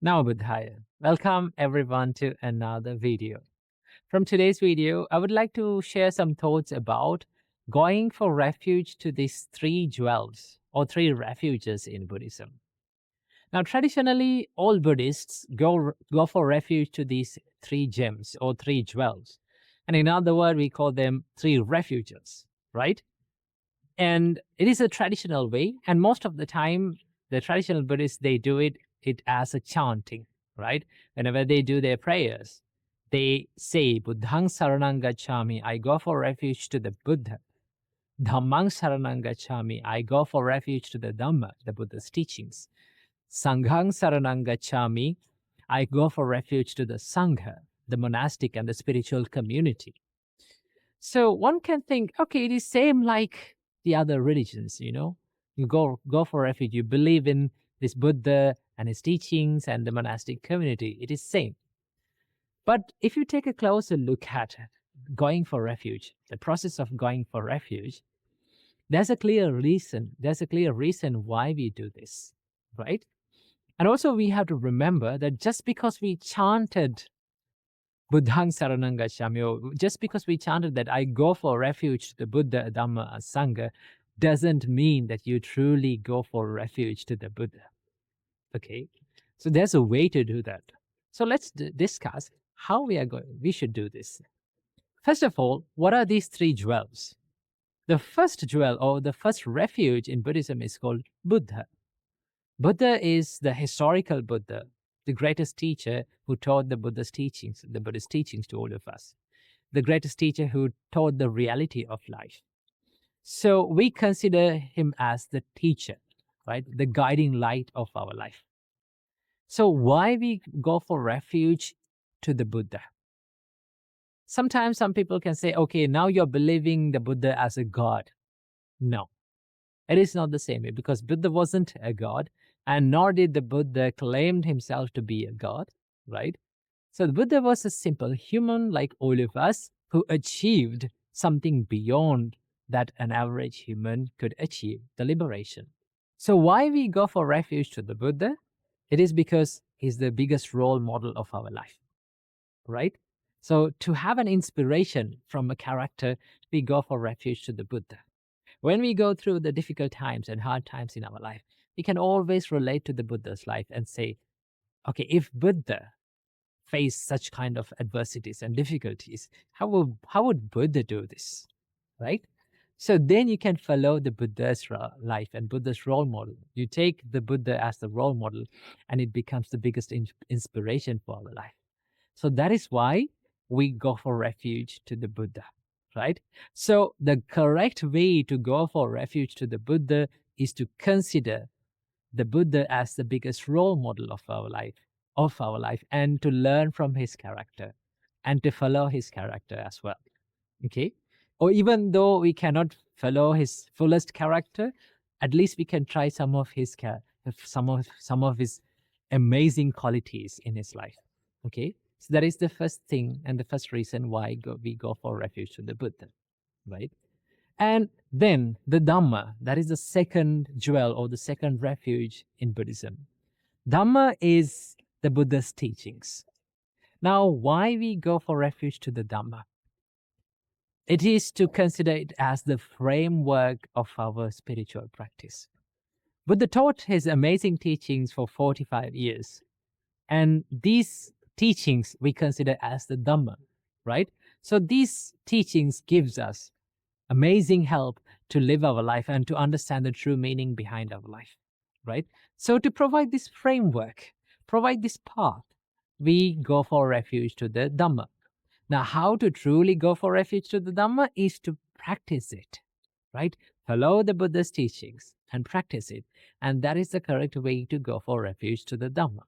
Now Buddhaya. Welcome everyone to another video. From today's video, I would like to share some thoughts about going for refuge to these three jewels or three refuges in Buddhism. Now, traditionally, all Buddhists go for refuge to these three gems or three jewels. And in other words, we call them three refuges, right? And it is a traditional way. And most of the time, the traditional Buddhists, they do it as a chanting, right? Whenever they do their prayers, they say, Buddhang Saranang Gacchami, I go for refuge to the Buddha. Dhammang Saranang Gacchami, I go for refuge to the Dhamma, the Buddha's teachings. Sanghang Saranang Gacchami, I go for refuge to the Sangha, the monastic and the spiritual community. So one can think, okay, it is same like the other religions, You go for refuge, you believe in this Buddha and his teachings and the monastic community. It is same. But if you take a closer look at going for refuge, the process of going for refuge, there's a clear reason. There's a clear reason why we do this, right? And also we have to remember that just because we chanted Buddhang Saranang Gacchami, just because we chanted that I go for refuge to the Buddha, Dhamma, and Sangha, doesn't mean that you truly go for refuge to the Buddha. Okay, so there's a way to do that. So let's discuss how we should do this. First of all, what are these three jewels? The first jewel or the first refuge in Buddhism is called Buddha. Buddha is the historical Buddha, the greatest teacher who taught the Buddhist teachings to all of us, the greatest teacher who taught the reality of life. So we consider him as the teacher, right? The guiding light of our life. So why we go for refuge to the Buddha? Sometimes some people can say, okay, now you're believing the Buddha as a god. No, it is not the same way, because Buddha wasn't a god, and nor did the Buddha claim himself to be a god, right? So the Buddha was a simple human like all of us who achieved something beyond that an average human could achieve, the liberation. So why we go for refuge to the Buddha? It is because he's the biggest role model of our life, right? So to have an inspiration from a character, we go for refuge to the Buddha. When we go through the difficult times and hard times in our life, we can always relate to the Buddha's life and say, okay, if Buddha faced such kind of adversities and difficulties, how would Buddha do this, right? So then you can follow the Buddha's life and Buddha's role model. You take the Buddha as the role model, and it becomes the biggest inspiration for our life. So that is why we go for refuge to the Buddha, right? So the correct way to go for refuge to the Buddha is to consider the Buddha as the biggest role model of our life, and to learn from his character and to follow his character as well. Okay? Or even though we cannot follow his fullest character, at least we can try some of his amazing qualities in his life. Okay? So that is the first thing and the first reason why we go for refuge to the Buddha, right? And then the Dhamma, that is the second jewel or the second refuge in Buddhism. Dhamma is the Buddha's teachings. Now, why we go for refuge to the Dhamma? It is to consider it as the framework of our spiritual practice. Buddha taught his amazing teachings for 45 years. And these teachings we consider as the Dhamma, right? So these teachings gives us amazing help to live our life and to understand the true meaning behind our life, right? So to provide this framework, provide this path, we go for refuge to the Dhamma. Now, how to truly go for refuge to the Dhamma is to practice it, right? Follow the Buddha's teachings and practice it. And that is the correct way to go for refuge to the Dhamma.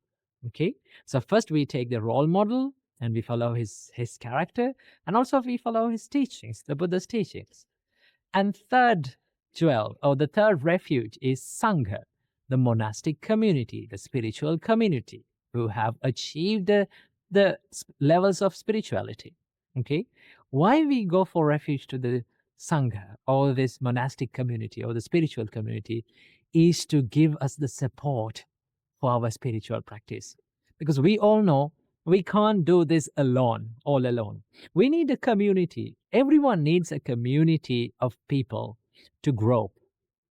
Okay? So first we take the role model and we follow his character, and also we follow his teachings, the Buddha's teachings. And third jewel, or the third refuge, is Sangha, the monastic community, the spiritual community who have achieved the levels of spirituality. Okay? Why we go for refuge to the Sangha or this monastic community or the spiritual community is to give us the support for our spiritual practice. Because we all know we can't do this alone, all alone. We need a community. Everyone needs a community of people to grow.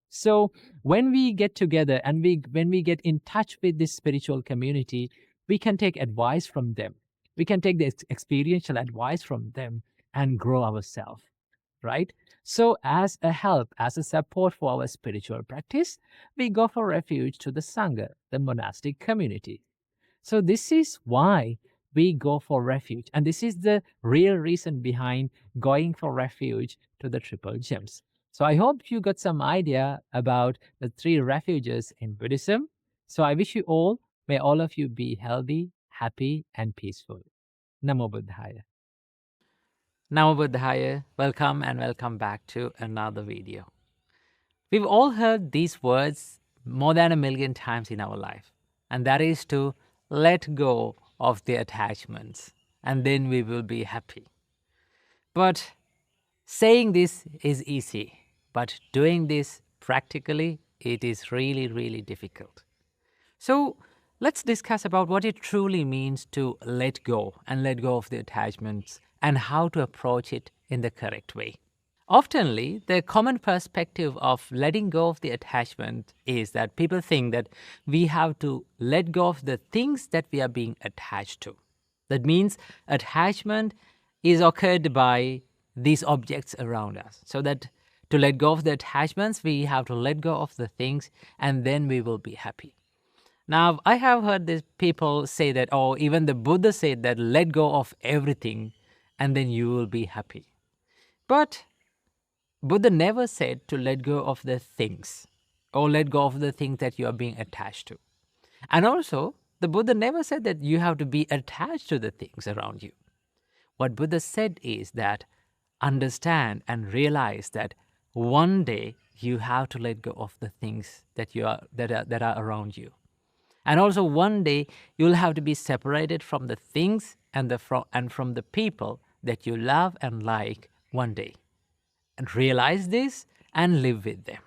So when we get together and when we get in touch with this spiritual community, we can take advice from them. We can take the experiential advice from them and grow ourselves, right? So as a help, as a support for our spiritual practice, we go for refuge to the Sangha, the monastic community. So this is why we go for refuge. And this is the real reason behind going for refuge to the triple gems. So I hope you got some idea about the three refuges in Buddhism. So I wish you all, may all of you be healthy, happy, and peaceful. Namo Buddhaya. Namo Buddhaya. Welcome and welcome back to another video. We've all heard these words more than 1,000,000 times in our life, and that is to let go of the attachments, and then we will be happy. But saying this is easy, but doing this practically, it is really, really difficult. So let's discuss about what it truly means to let go of the attachments and how to approach it in the correct way. Oftenly, the common perspective of letting go of the attachment is that people think that we have to let go of the things that we are being attached to. That means attachment is occurred by these objects around us. So that to let go of the attachments, we have to let go of the things and then we will be happy. Now, I have heard these people say that, oh, even the Buddha said that let go of everything and then you will be happy. But Buddha never said to let go of the things or let go of the things that you are being attached to. And also, the Buddha never said that you have to be attached to the things around you. What Buddha said is that understand and realize that one day you have to let go of the things that are around you. And also one day you'll have to be separated from the things and from the people that you love and like one day. And realize this and live with them.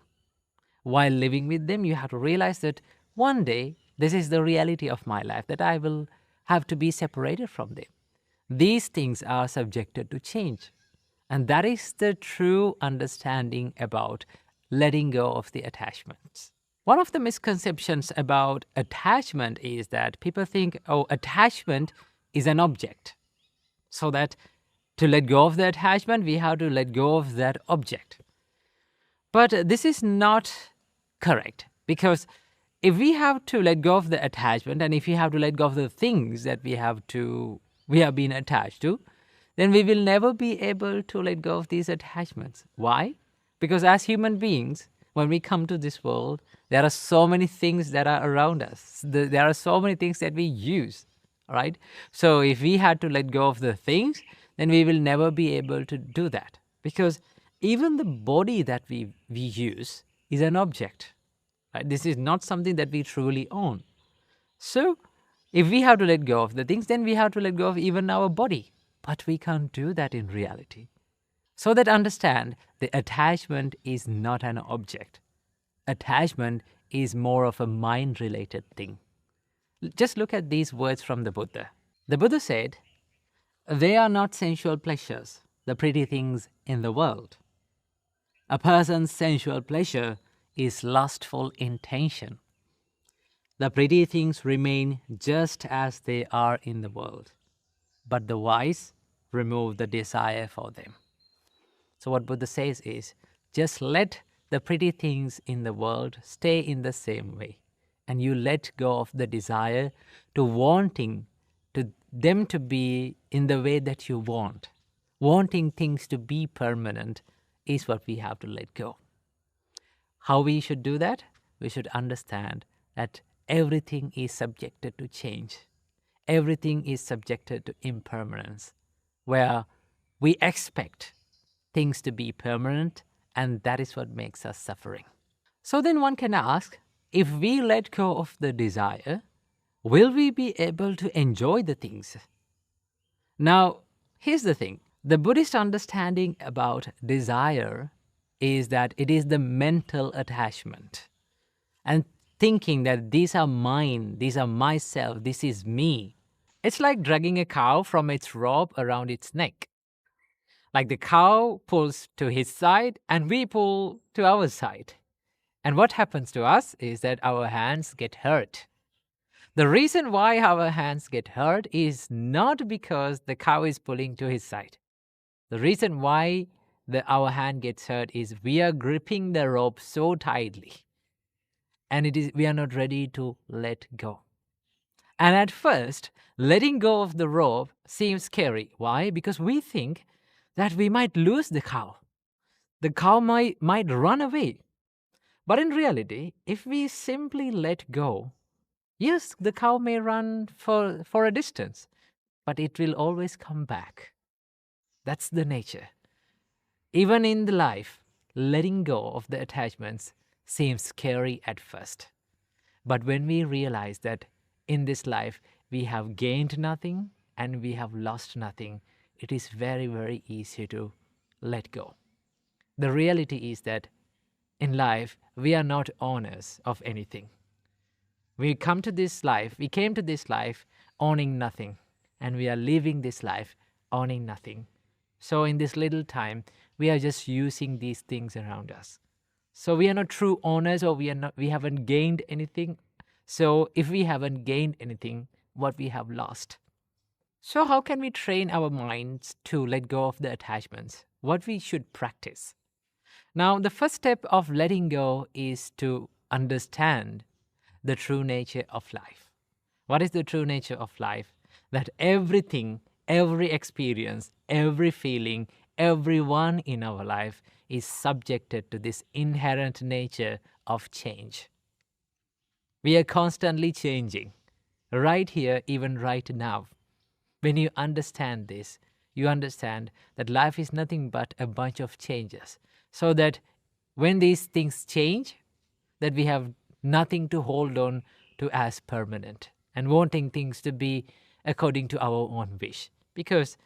While living with them, you have to realize that one day, this is the reality of my life, that I will have to be separated from them. These things are subjected to change. And that is the true understanding about letting go of the attachments. One of the misconceptions about attachment is that people think, oh, attachment is an object. So that to let go of the attachment, we have to let go of that object. But this is not correct, because if we have to let go of the attachment and if we have to let go of the things that we have been attached to, then we will never be able to let go of these attachments. Why? Because as human beings, when we come to this world, there are so many things that are around us. There are so many things that we use, right? So if we had to let go of the things, then we will never be able to do that, because even the body that we use is an object. Right? This is not something that we truly own. So if we have to let go of the things, then we have to let go of even our body. But we can't do that in reality. So that understand, the attachment is not an object. Attachment is more of a mind-related thing. Just look at these words from the Buddha. The Buddha said, "They are not sensual pleasures, the pretty things in the world. A person's sensual pleasure is lustful intention. The pretty things remain just as they are in the world, but the wise remove the desire for them." So what Buddha says is, just let the pretty things in the world stay in the same way, and you let go of the desire to wanting to them to be in the way that you want. Wanting things to be permanent is what we have to let go. How we should do that? We should understand that everything is subjected to change. Everything is subjected to impermanence, where we expect things to be permanent, and that is what makes us suffering. So then one can ask, if we let go of the desire, will we be able to enjoy the things? Now, here's the thing. The Buddhist understanding about desire is that it is the mental attachment. And thinking that these are mine, these are myself, this is me. It's like dragging a cow from its rope around its neck. Like the cow pulls to his side and we pull to our side. And what happens to us is that our hands get hurt. The reason why our hands get hurt is not because the cow is pulling to his side. The reason why our hand gets hurt is we are gripping the rope so tightly and we are not ready to let go. And at first, letting go of the rope seems scary. Why? Because we think that we might lose the cow. The cow might run away. But in reality, if we simply let go, yes, the cow may run for a distance, but it will always come back. That's the nature. Even in the life, letting go of the attachments seems scary at first. But when we realize that in this life we have gained nothing and we have lost nothing, it is very, very easy to let go. The reality is that in life, we are not owners of anything. We came to this life owning nothing, and we are living this life owning nothing. So in this little time, we are just using these things around us. So we are not true owners, or we haven't gained anything. So if we haven't gained anything, what we have lost. So how can we train our minds to let go of the attachments? What we should practice? Now, the first step of letting go is to understand the true nature of life. What is the true nature of life? That everything, every experience, every feeling, everyone in our life is subjected to this inherent nature of change. We are constantly changing, right here, even right now. When you understand this, you understand that life is nothing but a bunch of changes. So that when these things change, that we have nothing to hold on to as permanent and wanting things to be according to our own wish. Because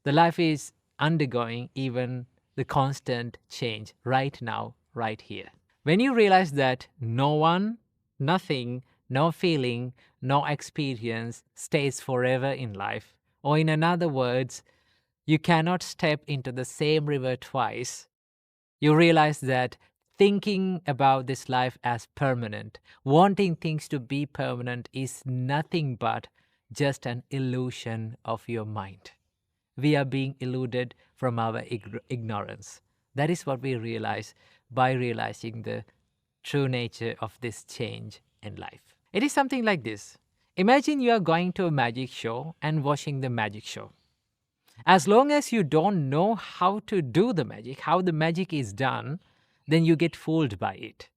the life is undergoing even the constant change right now, right here. When you realize that no one, nothing, no feeling, no experience stays forever in life, or in other words, you cannot step into the same river twice, you realize that thinking about this life as permanent, wanting things to be permanent, is nothing but just an illusion of your mind. We are being eluded from our ignorance. That is what we realize by realizing the true nature of this change in life. It is something like this. Imagine you are going to a magic show and watching the magic show. As long as you don't know how to do the magic, how the magic is done, then you get fooled by it.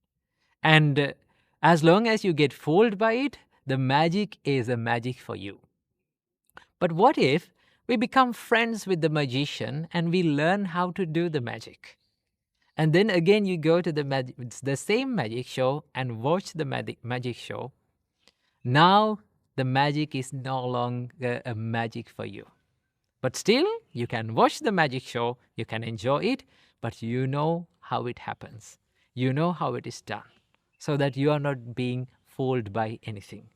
And as long as you get fooled by it, the magic is a magic for you. But what if we become friends with the magician and we learn how to do the magic? And then again you go to the same magic show and watch the magic show. Now the magic is no longer a magic for you. But still, you can watch the magic show, you can enjoy it, but you know how it happens. You know how it is done, so that you are not being fooled by anything.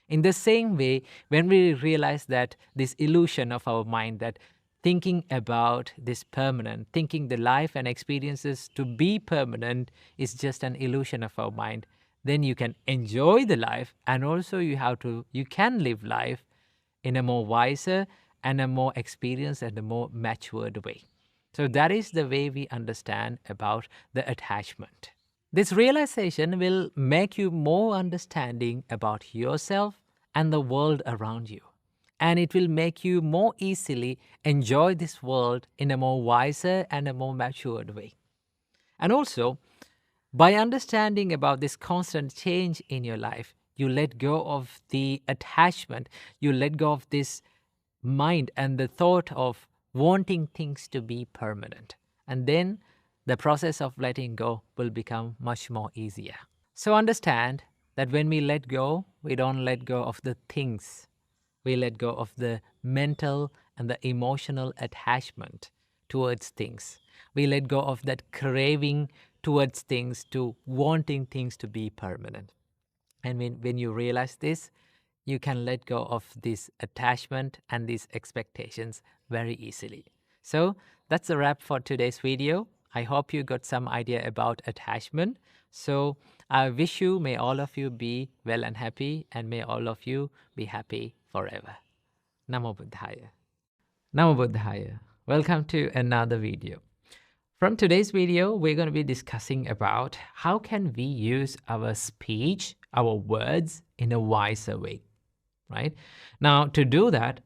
In the same way, when we realize that this illusion of our mind, that thinking about this permanent, thinking the life and experiences to be permanent is just an illusion of our mind, then you can enjoy the life, and also you can live life in a more wiser and a more experienced and a more matured way. So that is the way we understand about the attachment. This realization will make you more understanding about yourself and the world around you. And it will make you more easily enjoy this world in a more wiser and a more matured way. And also, by understanding about this constant change in your life, you let go of the attachment, you let go of this mind and the thought of wanting things to be permanent. And then the process of letting go will become much more easier. So understand that when we let go, we don't let go of the things. We let go of the mental and the emotional attachment towards things. We let go of that craving towards things, to wanting things to be permanent. And when you realize this, you can let go of this attachment and these expectations very easily. So that's a wrap for today's video. I hope you got some idea about attachment. So I wish you, may all of you be well and happy, and may all of you be happy forever. Namo Buddhaya. Namo Buddhaya. Welcome to another video. From today's video, we're going to be discussing about how can we use our speech, our words in a wiser way, right? Now, to do that,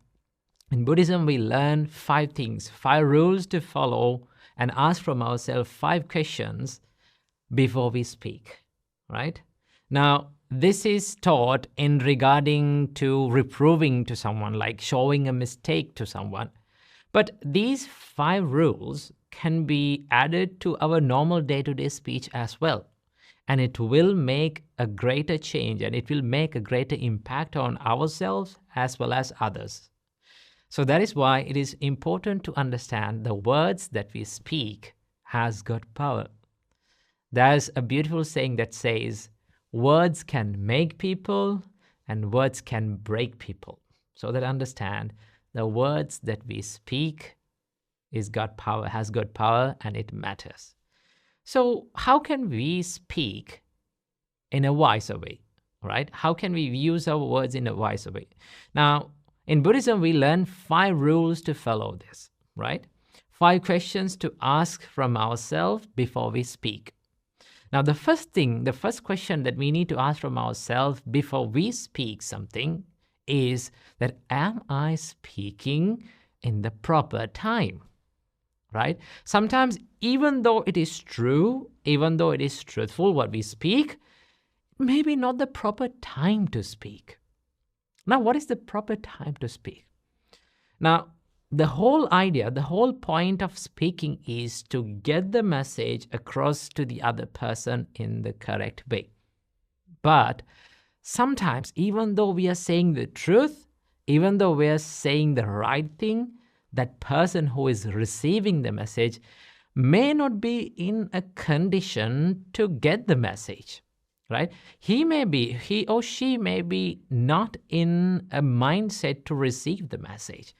in Buddhism, we learn 5 things, 5 rules to follow, and ask from ourselves 5 questions before we speak, right? Now, this is taught in regarding to reproving to someone, like showing a mistake to someone. But these 5 rules can be added to our normal day-to-day speech as well. And it will make a greater change, and it will make a greater impact on ourselves as well as others. So that is why it is important to understand the words that we speak has got power. There's a beautiful saying that says, words can make people and words can break people. So that understand the words that we speak has got power, and it matters. So how can we speak in a wiser way, right? How can we use our words in a wiser way? Now, in Buddhism, we learn 5 rules to follow this, right? 5 questions to ask from ourselves before we speak. Now, the first question that we need to ask from ourselves before we speak something is that, am I speaking in the proper time, right? Sometimes, even though it is true, even though it is truthful what we speak, maybe not the proper time to speak. Now, what is the proper time to speak? Now, the whole idea, the whole point of speaking is to get the message across to the other person in the correct way. But sometimes, even though we are saying the truth, even though we are saying the right thing, that person who is receiving the message may not be in a condition to get the message, right? He or she may be not in a mindset to receive the message.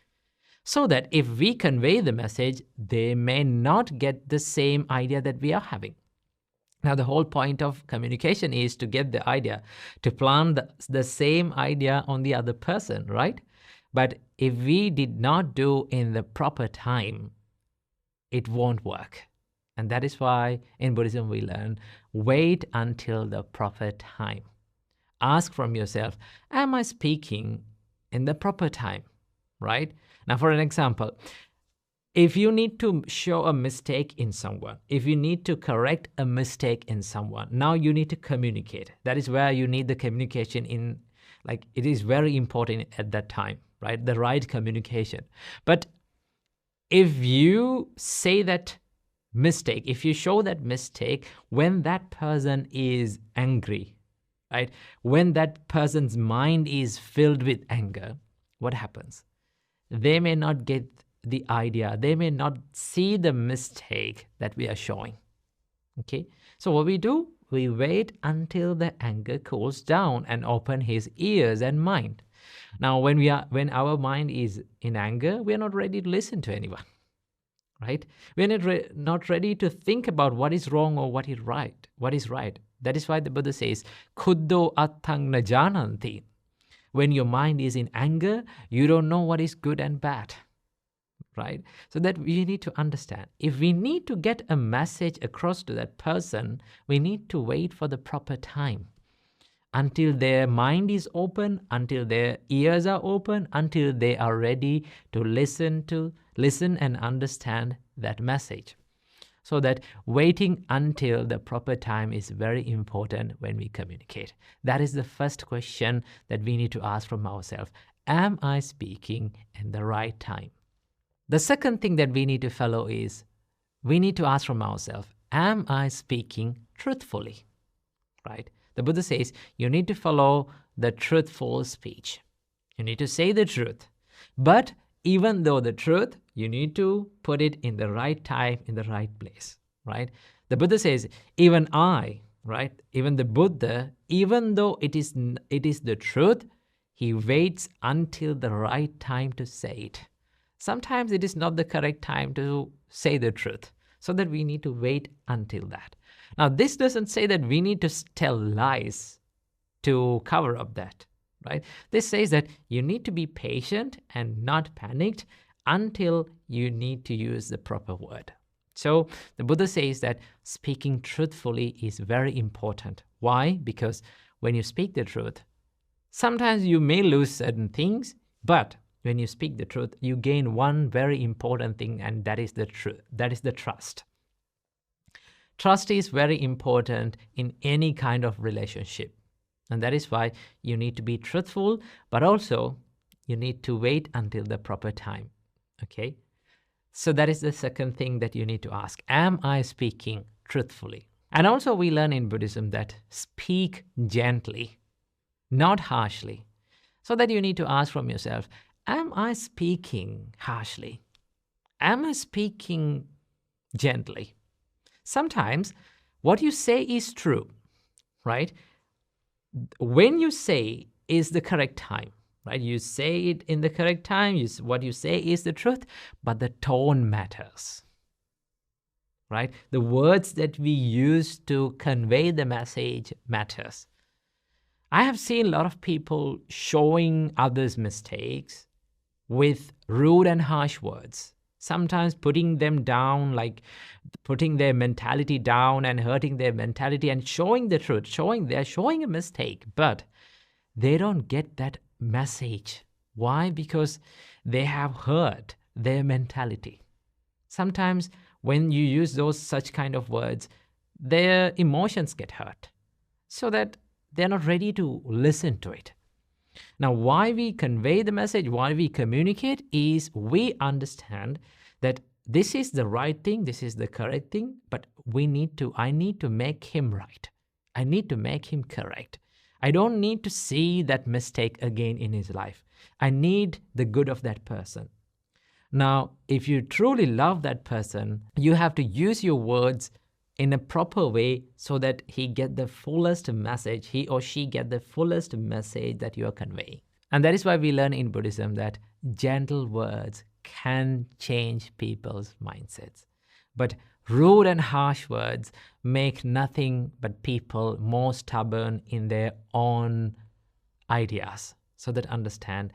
So that if we convey the message, they may not get the same idea that we are having. Now, the whole point of communication is to get the idea, to plant the same idea on the other person, right? But if we did not do in the proper time, it won't work. And that is why in Buddhism we learn, wait until the proper time. Ask from yourself, am I speaking in the proper time, right? Now, for an example, if you need to show a mistake in someone, if you need to correct a mistake in someone, now you need to communicate. That is where you need the communication in, like, it is very important at that time, right? The right communication. But if you say that mistake, if you show that mistake when that person is angry, right? When that person's mind is filled with anger, what happens? They may not get the idea. They may not see the mistake that we are showing. Okay? So what we do, we wait until the anger cools down and open his ears and mind. Now, when our mind is in anger, we are not ready to listen to anyone, right? We are not ready to think about what is wrong or what is right. That is why the Buddha says, "Khuddho attang na jananti." When your mind is in anger, you don't know what is good and bad, right? So that we need to understand. If we need to get a message across to that person, we need to wait for the proper time until their mind is open, until their ears are open, until they are ready to listen and understand that message. So that waiting until the proper time is very important when we communicate. That is the first question that we need to ask from ourselves. Am I speaking in the right time? The second thing that we need to follow is, we need to ask from ourselves, am I speaking truthfully? Right? The Buddha says, you need to follow the truthful speech. You need to say the truth. But even though the truth, you need to put it in the right time, in the right place, right? The Buddha says, even I right? Even the Buddha, even though it is the truth, he waits until the right time to say it. Sometimes it is not the correct time to say the truth, so that we need to wait until that. Now, this doesn't say that we need to tell lies to cover up that, right? This says that you need to be patient and not panicked until you need to use the proper word. So the Buddha says that speaking truthfully is very important. Why? Because when you speak the truth, sometimes you may lose certain things, but when you speak the truth, you gain one very important thing, and that is the truth. That is the trust. Trust is very important in any kind of relationship. And that is why you need to be truthful, but also you need to wait until the proper time. Okay? So that is the second thing that you need to ask. Am I speaking truthfully? And also we learn in Buddhism that speak gently, not harshly. So that you need to ask from yourself, am I speaking harshly? Am I speaking gently? Sometimes what you say is true, right? When you say is the correct time, right? You say it in the correct time. What you say is the truth, but the tone matters, right? The words that we use to convey the message matters. I have seen a lot of people showing others' mistakes with rude and harsh words, sometimes putting them down, like putting their mentality down and hurting their mentality and showing the truth, they're showing a mistake, but they don't get that message. Why? Because they have hurt their mentality. Sometimes when you use such kind of words, their emotions get hurt, so that they're not ready to listen to it. Now, why we convey the message, why we communicate, is we understand that this is the right thing, this is the correct thing, but I need to make him right. I need to make him correct. I don't need to see that mistake again in his life. I need the good of that person. Now, if you truly love that person, you have to use your words in a proper way so that he get the fullest message, he or she get the fullest message that you are conveying. And that is why we learn in Buddhism that gentle words can change people's mindsets. But rude and harsh words make nothing but people more stubborn in their own ideas. So that understand,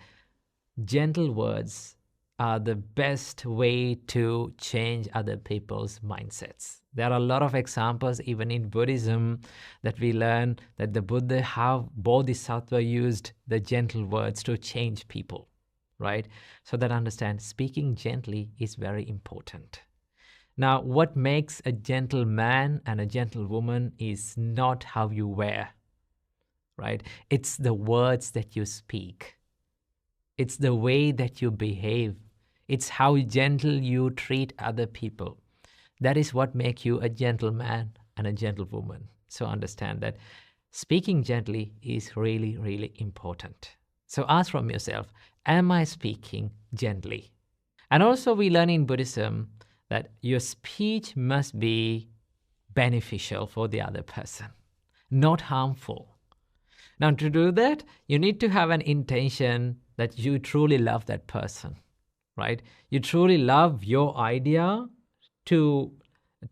gentle words are the best way to change other people's mindsets. There are a lot of examples even in Buddhism that we learn that the Buddha, how Bodhisattva used the gentle words to change people, right? So that understand, speaking gently is very important. Now, what makes a gentle man and a gentle woman is not how you wear, right? It's the words that you speak. It's the way that you behave. It's how gentle you treat other people. That is what makes you a gentleman and a gentlewoman. So understand that speaking gently is really, really important. So ask from yourself, am I speaking gently? And also we learn in Buddhism that your speech must be beneficial for the other person, not harmful. Now, to do that, you need to have an intention that you truly love that person, right? You truly love your idea to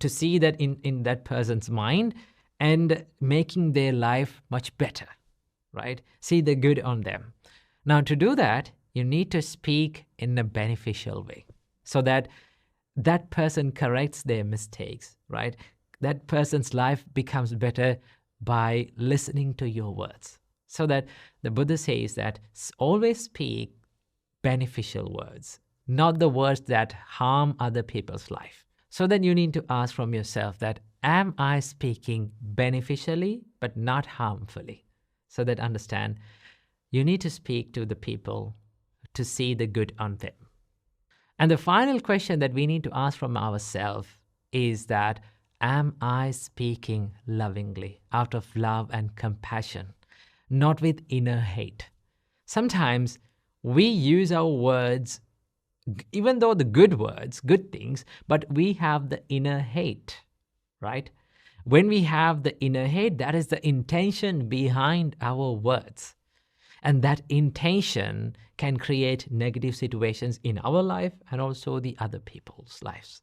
see that in that person's mind and making their life much better, right? See the good on them. Now, to do that, you need to speak in a beneficial way so that that person corrects their mistakes, right? That person's life becomes better by listening to your words. So that the Buddha says that always speak beneficial words, not the words that harm other people's life. So then you need to ask from yourself that, am I speaking beneficially but not harmfully? So that understand, you need to speak to the people to see the good on them. And the final question that we need to ask from ourselves is that, am I speaking lovingly, out of love and compassion, not with inner hate? Sometimes we use our words, even though the good words, good things, but we have the inner hate, right? When we have the inner hate, that is the intention behind our words. And that intention can create negative situations in our life and also the other people's lives.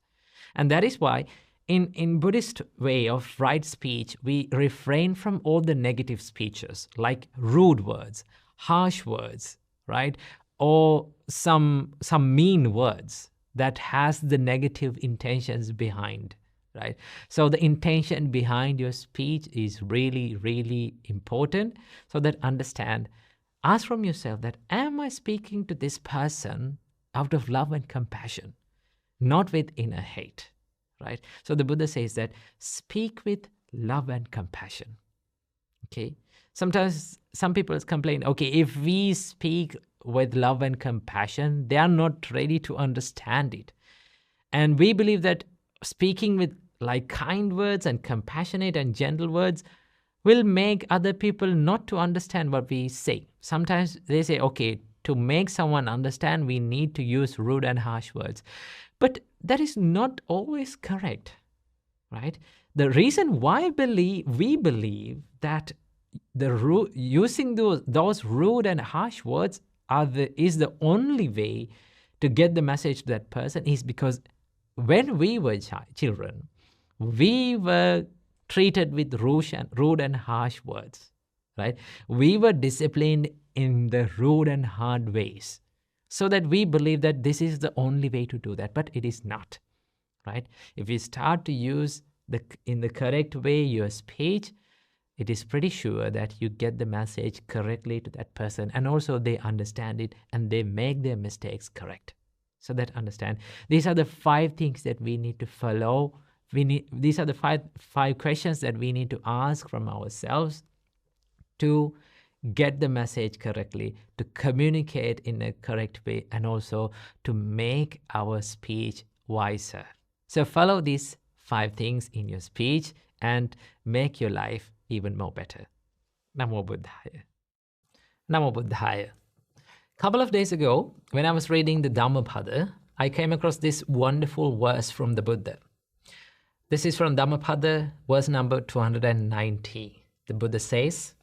And that is why in Buddhist way of right speech, we refrain from all the negative speeches like rude words, harsh words, right? Or some mean words that has the negative intentions behind, right? So the intention behind your speech is really, really important. So that understand, ask from yourself that, am I speaking to this person out of love and compassion, not with inner hate, right? So the Buddha says that speak with love and compassion, okay? Sometimes some people complain, okay, if we speak with love and compassion, they are not ready to understand it. And we believe that speaking with like kind words and compassionate and gentle words will make other people not to understand what we say. Sometimes they say, okay, to make someone understand, we need to use rude and harsh words. But that is not always correct, right? The reason why we believe that using those rude and harsh words is the only way to get the message to that person is because when we were children, we were treated with rude and harsh words, right? We were disciplined in the rude and hard ways, so that we believe that this is the only way to do that, but it is not, right? If you start to use in the correct way your speech, it is pretty sure that you get the message correctly to that person, and also they understand it and they make their mistakes correct. So that understand, these are the 5 things that we need to follow. These are the five questions that we need to ask from ourselves to get the message correctly, to communicate in a correct way, and also to make our speech wiser. So follow these 5 things in your speech and make your life even more better. Namo Buddhaya. Namo Buddhaya. Couple of days ago, when I was reading the Dhammapada, I came across this wonderful verse from the Buddha. This is from Dhammapada, verse number 290. The Buddha says,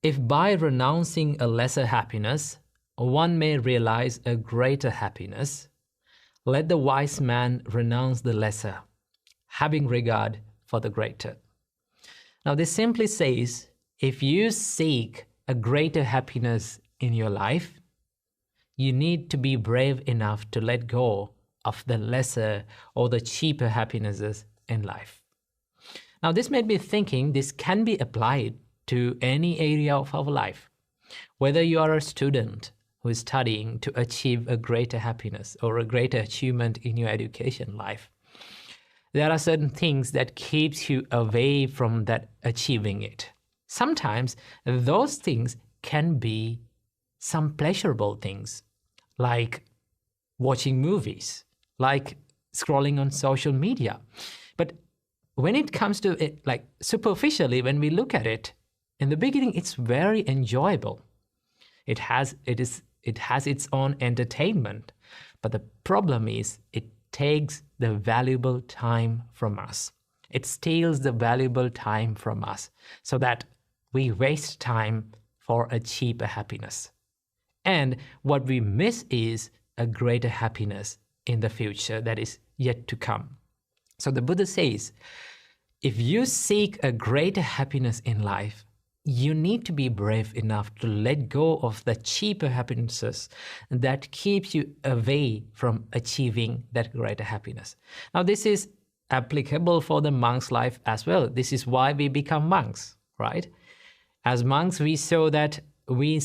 if by renouncing a lesser happiness, one may realize a greater happiness, let the wise man renounce the lesser, having regard for the greater. Now this simply says, if you seek a greater happiness in your life, you need to be brave enough to let go of the lesser or the cheaper happinesses in life. Now this made me thinking this can be applied to any area of our life. Whether you are a student who is studying to achieve a greater happiness or a greater achievement in your education life, there are certain things that keeps you away from that achieving it. Sometimes those things can be some pleasurable things, like watching movies, like scrolling on social media. But when it comes to it, like superficially, when we look at it, in the beginning, it's very enjoyable. It has its own entertainment. But the problem is it takes the valuable time from us. It steals the valuable time from us so that we waste time for a cheaper happiness. And what we miss is a greater happiness in the future that is yet to come. So the Buddha says, if you seek a greater happiness in life, you need to be brave enough to let go of the cheaper happinesses that keeps you away from achieving that greater happiness. Now, this is applicable for the monk's life as well. This is why we become monks, right? As monks, we show that we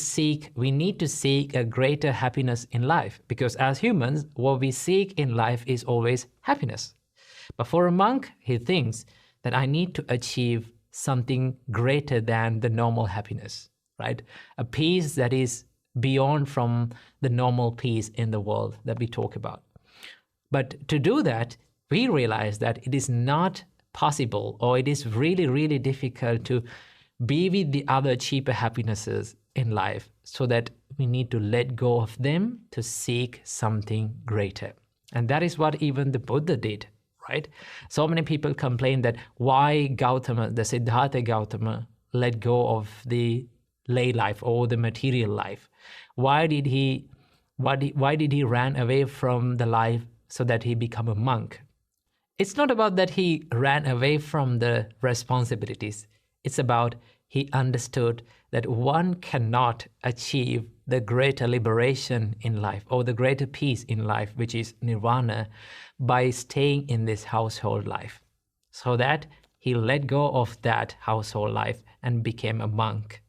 need to seek a greater happiness in life, because as humans, what we seek in life is always happiness. But for a monk, he thinks that I need to achieve something greater than the normal happiness, right? A peace that is beyond from the normal peace in the world that we talk about. But to do that, we realize that it is not possible, or it is really, really difficult to be with the other cheaper happinesses in life, so that we need to let go of them to seek something greater. And that is what even the Buddha did, right? So many people complain that why Gautama, the Siddhartha Gautama, let go of the lay life or the material life. Why did he ran away from the life so that he become a monk? It's not about that he ran away from the responsibilities. It's about he understood that one cannot achieve the greater liberation in life or the greater peace in life, which is nirvana, by staying in this household life. So that he let go of that household life and became a monk.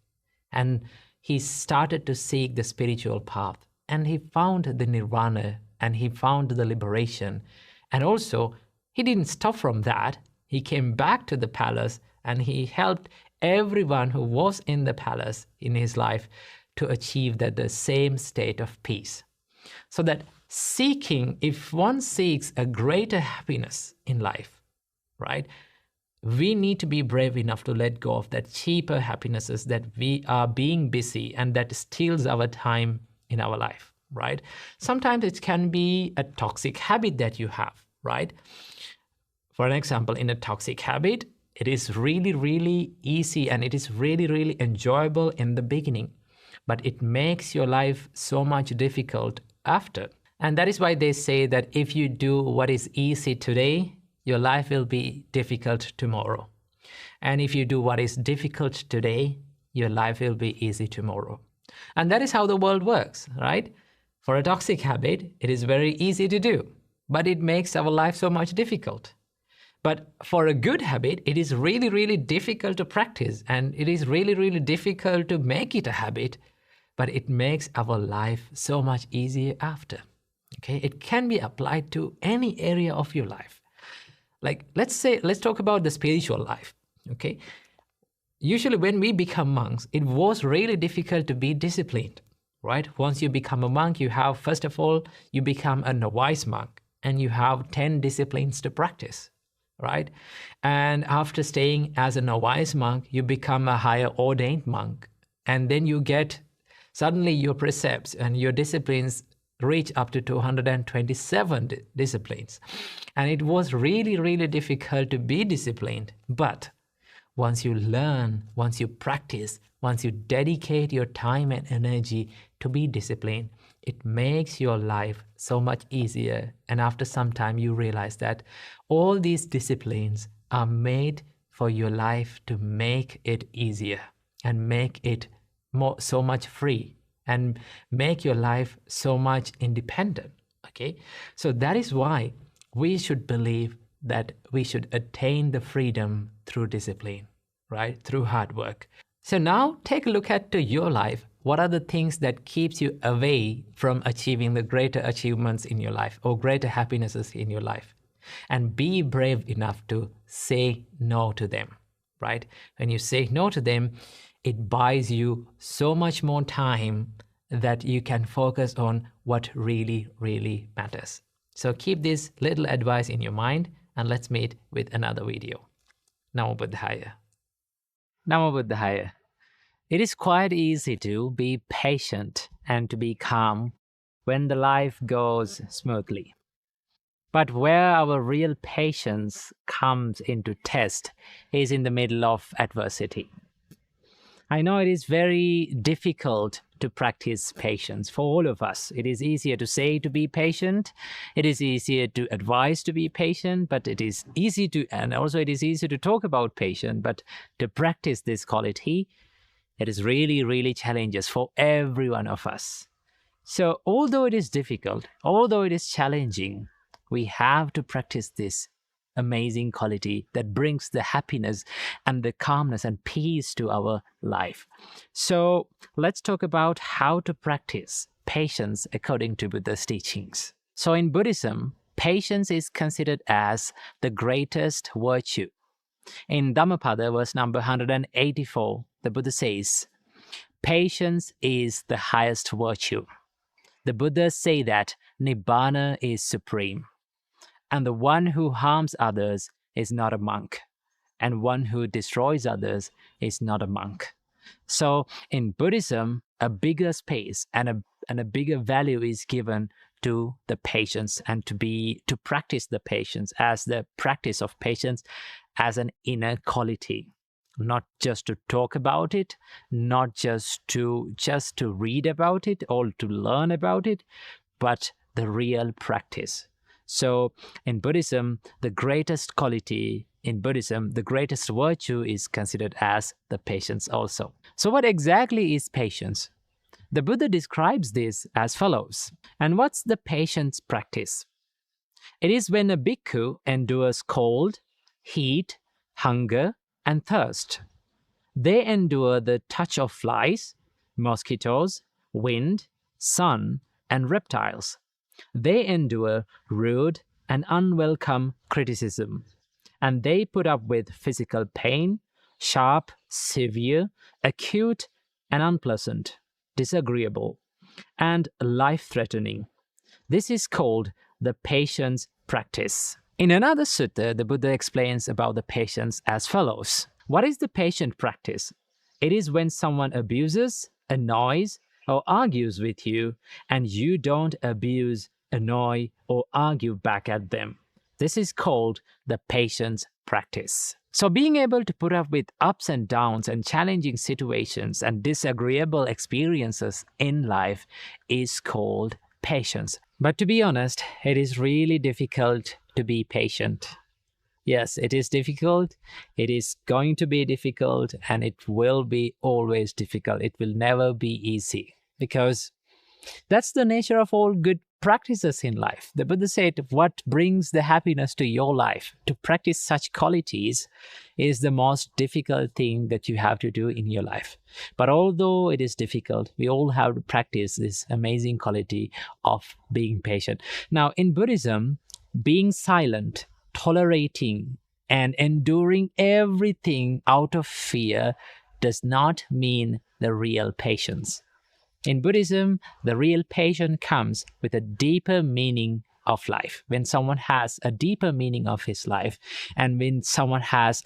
And he started to seek the spiritual path. And he found the nirvana and he found the liberation. And also, he didn't stop from that. He came back to the palace and he helped everyone who was in the palace in his life to achieve the same state of peace. So that if one seeks a greater happiness in life, right, we need to be brave enough to let go of that cheaper happinesses that we are being busy and that steals our time in our life, right? Sometimes it can be a toxic habit that you have, right? For an example, in a toxic habit, it is really, really easy and it is really, really enjoyable in the beginning, but it makes your life so much difficult after. And that is why they say that if you do what is easy today, your life will be difficult tomorrow. And if you do what is difficult today, your life will be easy tomorrow. And that is how the world works, right? For a toxic habit, it is very easy to do, but it makes our life so much difficult. But for a good habit, it is really, really difficult to practice and it is really, really difficult to make it a habit, but it makes our life so much easier after. Okay, it can be applied to any area of your life. Like, let's talk about the spiritual life. Okay, usually when we become monks, it was really difficult to be disciplined, right? Once you become a monk, first of all, you become a novice monk and you have 10 disciplines to practice, right? And after staying as a novice monk, you become a higher ordained monk. And then suddenly your precepts and your disciplines reach up to 227 disciplines. And it was really, really difficult to be disciplined. But once you learn, once you practice, once you dedicate your time and energy to be disciplined, it makes your life so much easier. And after some time, you realize that all these disciplines are made for your life to make it easier and make it so much free and make your life so much independent. Okay, so that is why we should believe that we should attain the freedom through discipline, right? Through hard work. So now take a look at your life. What are the things that keeps you away from achieving the greater achievements in your life or greater happinesses in your life? And be brave enough to say no to them, right? When you say no to them, it buys you so much more time that you can focus on what really, really matters. So keep this little advice in your mind and let's meet with another video. Namo Buddhaya. Namo Buddhaya. It is quite easy to be patient and to be calm when the life goes smoothly. But where our real patience comes into test is in the middle of adversity. I know it is very difficult to practice patience for all of us. It is easier to say to be patient. It is easier to advise to be patient, but it is easy to talk about patience, but to practice this quality, it is really, really challenges for every one of us. So although it is difficult, although it is challenging, we have to practice this amazing quality that brings the happiness and the calmness and peace to our life. So let's talk about how to practice patience according to Buddha's teachings. So in Buddhism, patience is considered as the greatest virtue. In Dhammapada, verse number 184, the Buddha says, patience is the highest virtue. The Buddhas say that Nibbana is supreme. And the one who harms others is not a monk. And one who destroys others is not a monk. So in Buddhism, a bigger space and a bigger value is given to the patience and to practice the patience as the practice of patience as an inner quality, not just to talk about it, not just to read about it or to learn about it, but the real practice. So in Buddhism, the greatest quality in Buddhism, the greatest virtue is considered as the patience also. So what exactly is patience? The Buddha describes this as follows. And what's the patience practice? It is when a bhikkhu endures cold, heat, hunger, and thirst. They endure the touch of flies, mosquitoes, wind, sun, and reptiles. They endure rude and unwelcome criticism, and they put up with physical pain, sharp, severe, acute, and unpleasant, disagreeable, and life-threatening. This is called the patience practice. In another sutta, the Buddha explains about the patience as follows. What is the patient practice? It is when someone abuses, annoys, or argues with you, and you don't abuse, annoy, or argue back at them. This is called the patience practice. So being able to put up with ups and downs and challenging situations and disagreeable experiences in life is called patience. But to be honest, it is really difficult to be patient. Yes, it is difficult. It is going to be difficult, and it will be always difficult. It will never be easy, because that's the nature of all good practices in life. The Buddha said, what brings the happiness to your life? To practice such qualities is the most difficult thing that you have to do in your life. But although it is difficult, we all have to practice this amazing quality of being patient. Now, in Buddhism, being silent, tolerating, and enduring everything out of fear does not mean the real patience. In Buddhism, the real patience comes with a deeper meaning of life. When someone has a deeper meaning of his life, and when someone has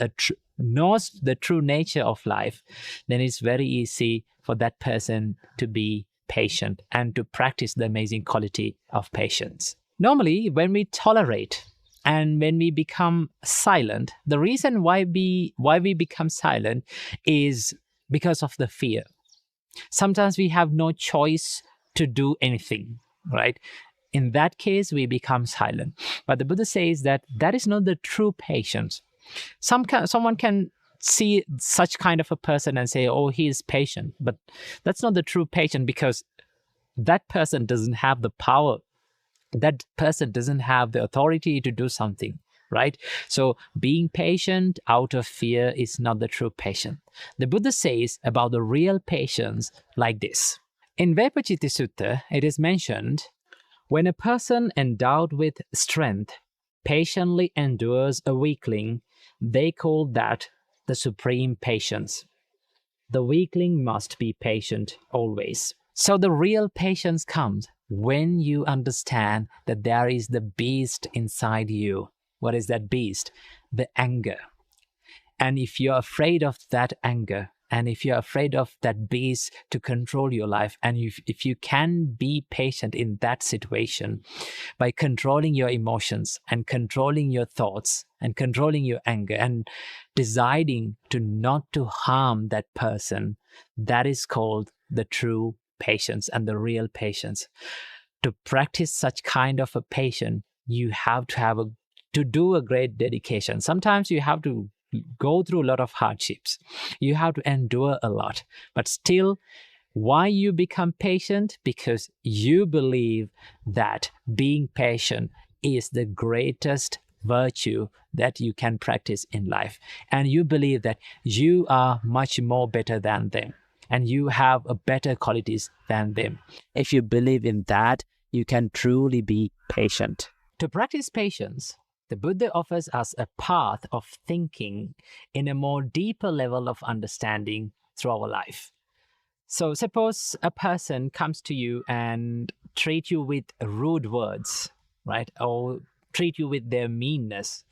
knows the true nature of life, then it's very easy for that person to be patient and to practice the amazing quality of patience. Normally, when we tolerate and when we become silent, the reason why we become silent is because of the fear. Sometimes we have no choice to do anything, right? In that case, we become silent. But the Buddha says that that is not the true patience. Someone can see such kind of a person and say, oh, he is patient. But that's not the true patient, because that person doesn't have the power. That person doesn't have the authority to do something, right? So being patient out of fear is not the true patience. The Buddha says about the real patience like this. In Vepachiti Sutta, it is mentioned, when a person endowed with strength patiently endures a weakling, they call that the supreme patience. The weakling must be patient always. So the real patience comes when you understand that there is the beast inside you. What is that beast? The anger. And if you're afraid of that anger, and if you're afraid of that beast to control your life, and if you can be patient in that situation by controlling your emotions and controlling your thoughts and controlling your anger and deciding to not to harm that person, that is called the true patience and the real patience. To practice such kind of a patience, you have to do a great dedication. Sometimes you have to go through a lot of hardships. You have to endure a lot. But still, why you become patient? Because you believe that being patient is the greatest virtue that you can practice in life. And you believe that you are much more better than them, and you have a better qualities than them. If you believe in that, you can truly be patient. To practice patience, the Buddha offers us a path of thinking in a more deeper level of understanding through our life. So suppose a person comes to you and treat you with rude words, right? Or treat you with their meanness.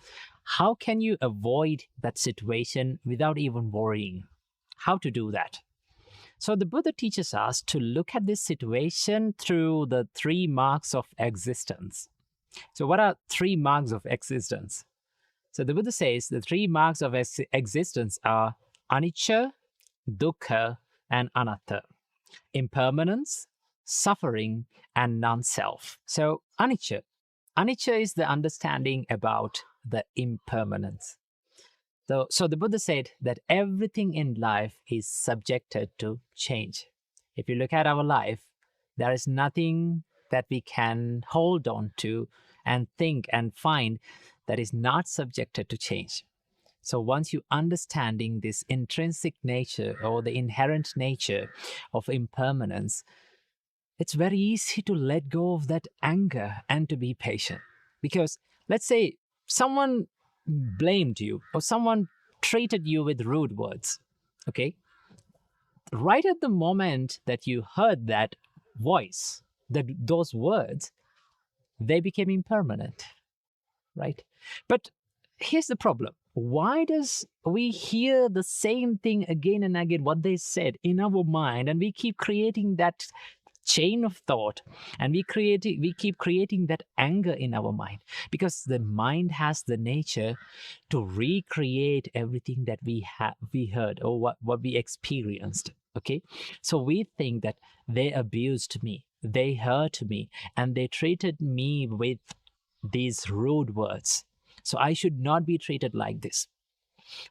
How can you avoid that situation without even worrying? How to do that? So the Buddha teaches us to look at this situation through the 3 marks of existence. So what are 3 marks of existence? So the Buddha says the 3 marks of existence are anicca, dukkha, and anatta. Impermanence, suffering, and non-self. So anicca. Anicca is the understanding about the impermanence. So the Buddha said that everything in life is subjected to change. If you look at our life, there is nothing that we can hold on to and think and find that is not subjected to change. So once you understanding this intrinsic nature or the inherent nature of impermanence, it's very easy to let go of that anger and to be patient. Because let's say someone blamed you or someone treated you with rude words, okay? Right at the moment that you heard that voice, those words, they became impermanent, right? But here's the problem. Why does we hear the same thing again and again, what they said in our mind, and we keep creating that chain of thought, and we keep creating that anger in our mind? Because the mind has the nature to recreate everything that we heard or what we experienced. Okay, so we think that they abused me, they hurt me, and they treated me with these rude words, so I should not be treated like this.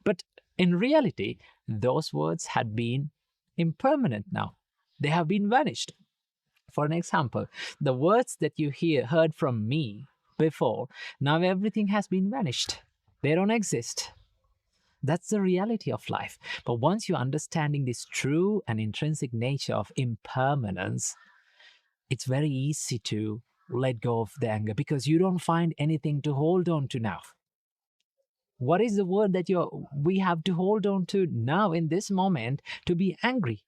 But in reality, those words had been impermanent now. They have been vanished. For an example, the words that you heard from me before, now everything has been vanished. They don't exist. That's the reality of life. But once you're understanding this true and intrinsic nature of impermanence, it's very easy to let go of the anger because you don't find anything to hold on to now. What is the word that we have to hold on to now in this moment to be angry?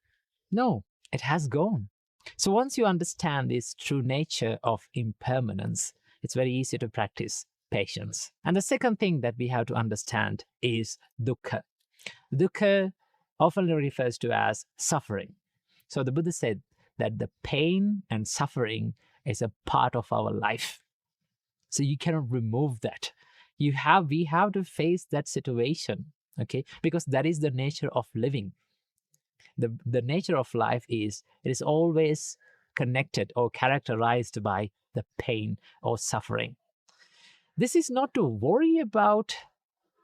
No, it has gone. So once you understand this true nature of impermanence, it's very easy to practice patience. And the second thing that we have to understand is dukkha. Dukkha often refers to as suffering. So the Buddha said that the pain and suffering is a part of our life. So you cannot remove that. We have to face that situation, okay? Because that is the nature of living. The nature of life is, it is always connected or characterized by the pain or suffering. This is not to worry about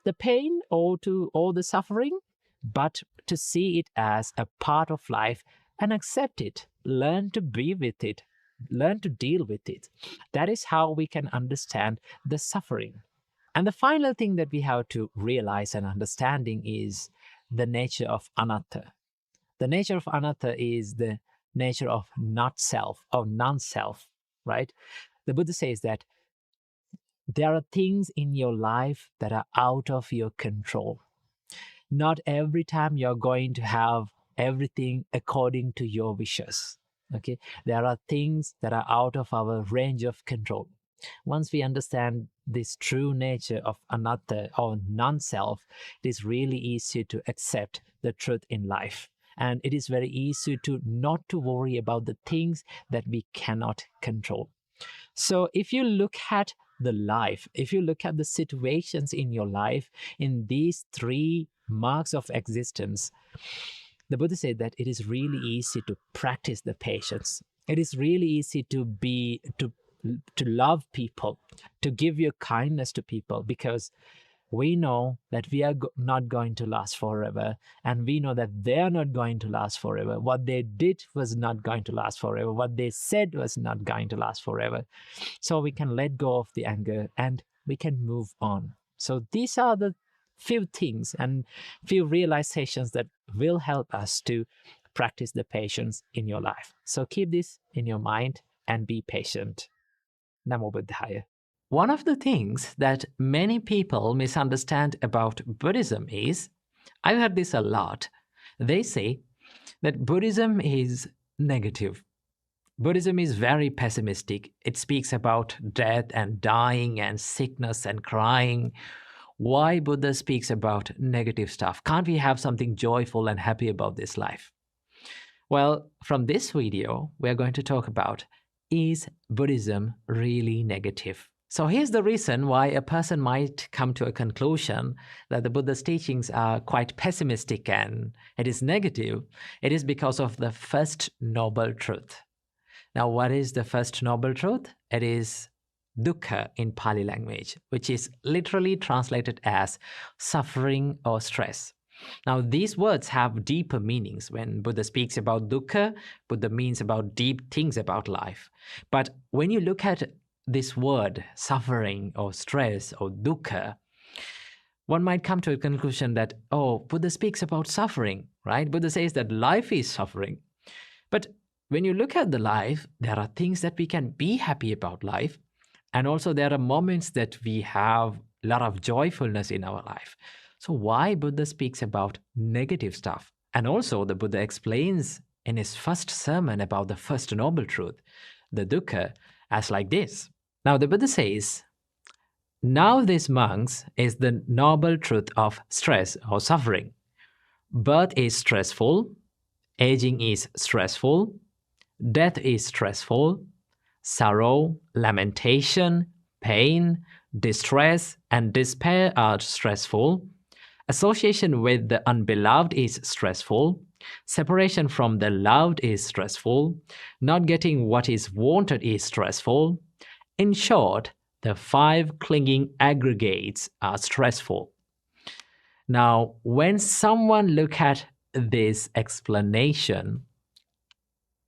the pain or the suffering, but to see it as a part of life and accept it, learn to be with it, learn to deal with it. That is how we can understand the suffering. And the final thing that we have to realize and understanding is the nature of anatta. The nature of anatta is the nature of not self or non-self, right? The Buddha says that there are things in your life that are out of your control. Not every time you're going to have everything according to your wishes. Okay, there are things that are out of our range of control. Once we understand this true nature of anatta or non-self, it is really easy to accept the truth in life. And it is very easy to not to worry about the things that we cannot control. So if you look at the life, if you look at the situations in your life, in these 3 marks of existence, the Buddha said that it is really easy to practice the patience. It is really easy to love people, to give your kindness to people, because we know that we are not going to last forever, and we know that they are not going to last forever. What they did was not going to last forever. What they said was not going to last forever. So we can let go of the anger and we can move on. So these are the few things and few realizations that will help us to practice the patience in your life. So keep this in your mind and be patient. Namo Buddhaya. One of the things that many people misunderstand about Buddhism is, I've heard this a lot, they say that Buddhism is negative. Buddhism is very pessimistic. It speaks about death and dying and sickness and crying. Why Buddha speaks about negative stuff? Can't we have something joyful and happy about this life? Well, from this video, we're going to talk about, is Buddhism really negative? So here's the reason why a person might come to a conclusion that the Buddha's teachings are quite pessimistic and it is negative. It is because of the first noble truth. Now, what is the first noble truth? It is dukkha in Pali language, which is literally translated as suffering or stress. Now, these words have deeper meanings. When Buddha speaks about dukkha, Buddha means about deep things about life. But when you look at this word, suffering or stress or dukkha, one might come to a conclusion that, oh, Buddha speaks about suffering, right? Buddha says that life is suffering. But when you look at the life, there are things that we can be happy about life. And also there are moments that we have a lot of joyfulness in our life. So why Buddha speaks about negative stuff? And also the Buddha explains in his first sermon about the first noble truth, the dukkha, as like this. Now the Buddha says, now this, monks, is the noble truth of stress or suffering. Birth is stressful, aging is stressful, death is stressful, sorrow, lamentation, pain, distress, and despair are stressful. Association with the unbeloved is stressful. Separation from the loved is stressful. Not getting what is wanted is stressful. In short, the 5 clinging aggregates are stressful. Now, when someone look at this explanation,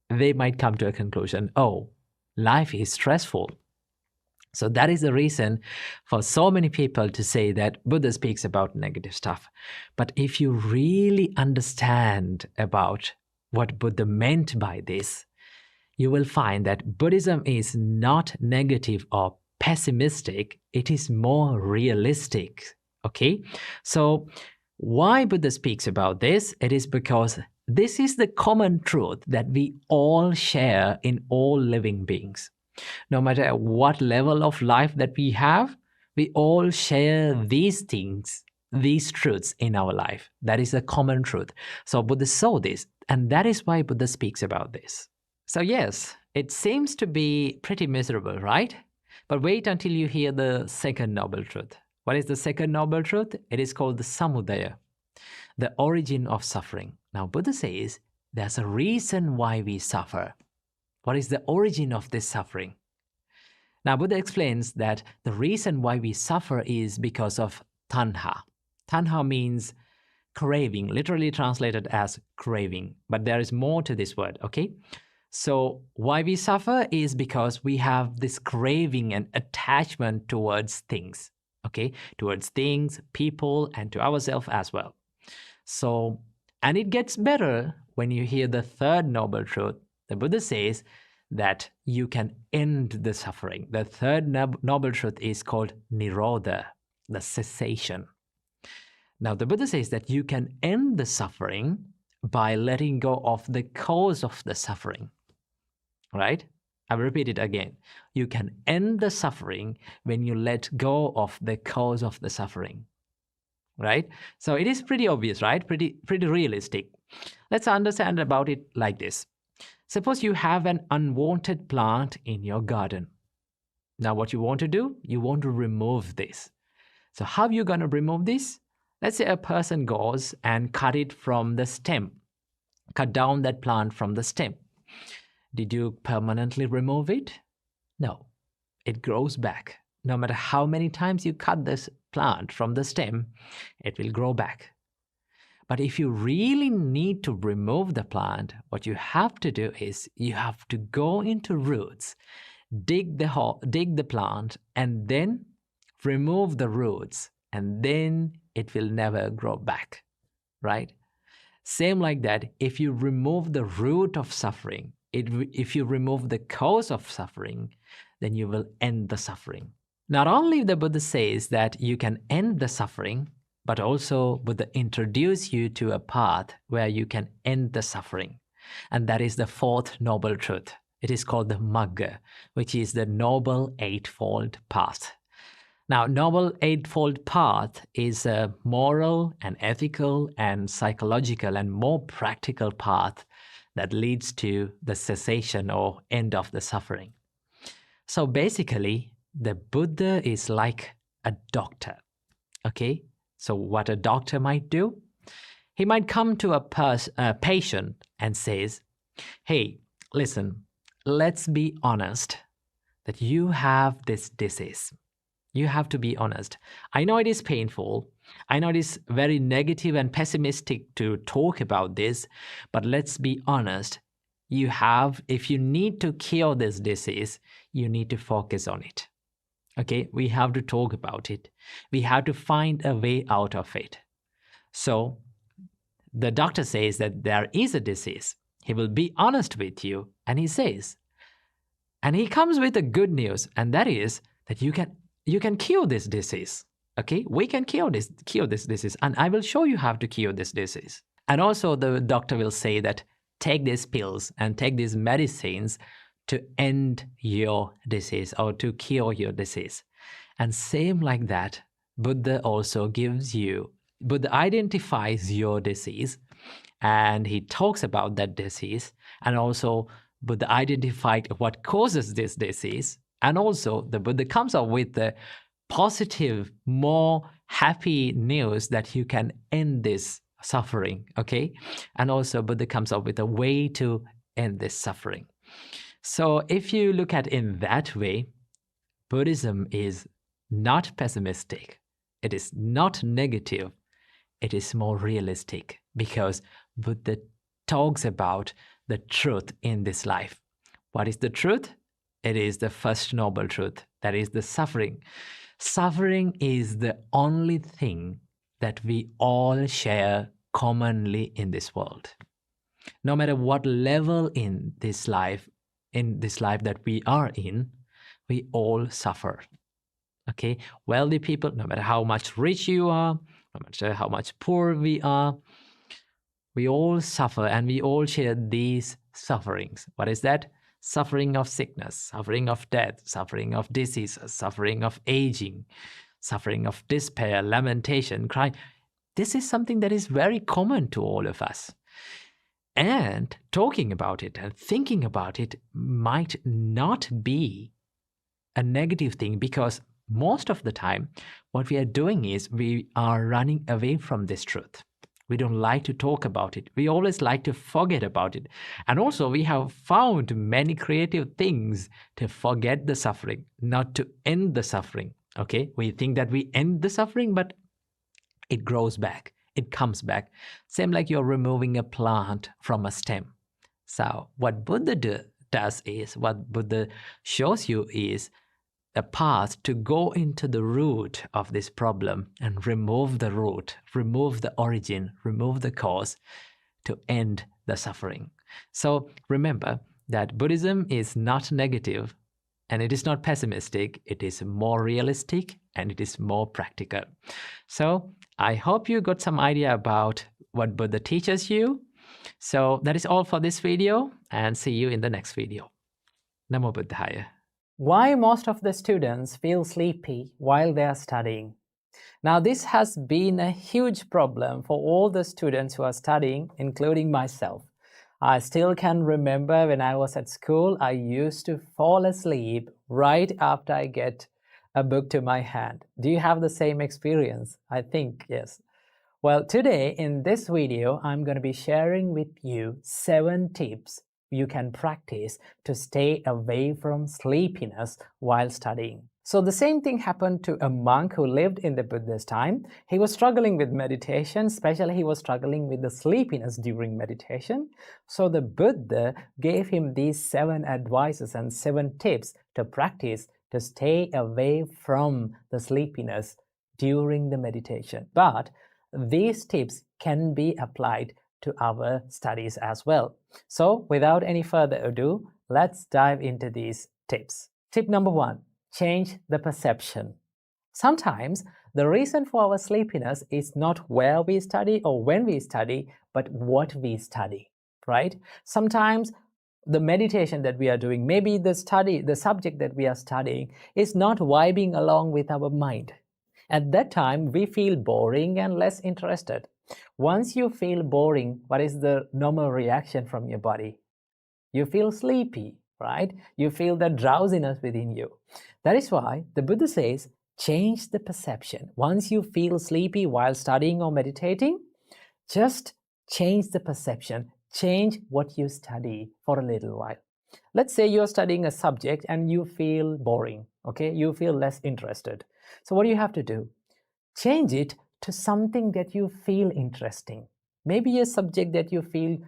they might come to a conclusion, oh, life is stressful. So that is the reason for so many people to say that Buddha speaks about negative stuff. But if you really understand about what Buddha meant by this, you will find that Buddhism is not negative or pessimistic. It is more realistic. Okay? So why Buddha speaks about this? It is because this is the common truth that we all share in all living beings. No matter what level of life that we have, we all share these things, these truths in our life. That is a common truth. So Buddha saw this, and that is why Buddha speaks about this. So yes, it seems to be pretty miserable, right? But wait until you hear the second noble truth. What is the second noble truth? It is called the samudaya, the origin of suffering. Now Buddha says there's a reason why we suffer. What is the origin of this suffering? Now Buddha explains that the reason why we suffer is because of tanha. Tanha means craving, literally translated as craving. But there is more to this word, okay? So why we suffer is because we have this craving and attachment towards things, okay? Towards things, people, and to ourselves as well. So, and it gets better when you hear the third noble truth. The Buddha says that you can end the suffering. The third noble truth is called nirodha, the cessation. Now, the Buddha says that you can end the suffering by letting go of the cause of the suffering, right? I'll repeat it again. You can end the suffering when you let go of the cause of the suffering, right? So it is pretty obvious, right? Pretty realistic. Let's understand about it like this. Suppose you have an unwanted plant in your garden. Now what you want to do? You want to remove this. So how are you going to remove this? Let's say a person goes and cut it from the stem. Cut down that plant from the stem. Did you permanently remove it? No. It grows back. No matter how many times you cut this plant from the stem, it will grow back. But if you really need to remove the plant, what you have to do is you have to go into roots, dig the plant, and then remove the roots, and then it will never grow back, right? Same like that, if you remove the root of suffering, if you remove the cause of suffering, then you will end the suffering. Not only the Buddha says that you can end the suffering, but also Buddha introduce you to a path where you can end the suffering. And that is the fourth noble truth. It is called the Magga, which is the Noble Eightfold Path. Now, Noble Eightfold Path is a moral and ethical and psychological and more practical path that leads to the cessation or end of the suffering. So basically, the Buddha is like a doctor. Okay? So what a doctor might do? He might come to a patient and says, hey, listen, let's be honest that you have this disease. You have to be honest. I know it is painful. I know it is very negative and pessimistic to talk about this, but let's be honest. If you need to cure this disease, you need to focus on it. Okay, we have to talk about it. We have to find a way out of it. So the doctor says that there is a disease. He will be honest with you, and he says, and he comes with the good news, and that is that you can cure this disease. Okay, we can cure this disease, and I will show you how to cure this disease. And also the doctor will say that take these pills and take these medicines to end your disease or to cure your disease. And same like that, Buddha identifies your disease, and he talks about that disease, and also Buddha identified what causes this disease, and also the Buddha comes up with the positive, more happy news that you can end this suffering, okay? And also Buddha comes up with a way to end this suffering. So if you look at it in that way, Buddhism is not pessimistic. It is not negative. It is more realistic because Buddha talks about the truth in this life. What is the truth? It is the first noble truth. That is the suffering. Suffering is the only thing that we all share commonly in this world. No matter what level in this life that we are in, we all suffer. Okay, wealthy people, no matter how much rich you are, no matter how much poor we are, we all suffer and we all share these sufferings. What is that? Suffering of sickness, suffering of death, suffering of diseases, suffering of aging, suffering of despair, lamentation, crying. This is something that is very common to all of us. And talking about it and thinking about it might not be a negative thing, because most of the time what we are doing is we are running away from this truth. We don't like to talk about it. We always like to forget about it. And also we have found many creative things to forget the suffering, not to end the suffering. Okay, we think that we end the suffering, but it grows back. It comes back. Same like you're removing a plant from a stem. So what Buddha does is, what Buddha shows you is a path to go into the root of this problem and remove the root, remove the origin, remove the cause to end the suffering. So remember that Buddhism is not negative and it is not pessimistic. It is more realistic and it is more practical. So I hope you got some idea about what Buddha teaches you. So that is all for this video, and see you in the next video. Namo Buddhaya. Why most of the students feel sleepy while they are studying? Now, this has been a huge problem for all the students who are studying, including myself. I still can remember when I was at school, I used to fall asleep right after I get a book to my hand. Do you have the same experience? I think yes. Well, today in this video, I'm going to be sharing with you 7 tips you can practice to stay away from sleepiness while studying. So the same thing happened to a monk who lived in the Buddha's time. He was struggling with meditation, especially he was struggling with the sleepiness during meditation. So the Buddha gave him these 7 advices and 7 tips to practice to stay away from the sleepiness during the meditation. But these tips can be applied to our studies as well. So without any further ado, let's dive into these tips. Tip number 1, change the perception. Sometimes the reason for our sleepiness is not where we study or when we study, but what we study, right? Sometimes the meditation that we are doing, maybe the subject that we are studying is not vibing along with our mind. At that time, we feel boring and less interested. Once you feel boring, what is the normal reaction from your body? You feel sleepy, right? You feel the drowsiness within you. That is why the Buddha says, change the perception. Once you feel sleepy while studying or meditating, just change the perception. Change what you study for a little while. Let's say you're studying a subject and you feel boring, okay? You feel less interested. So what do you have to do? Change it to something that you feel interesting. Maybe a subject that you feel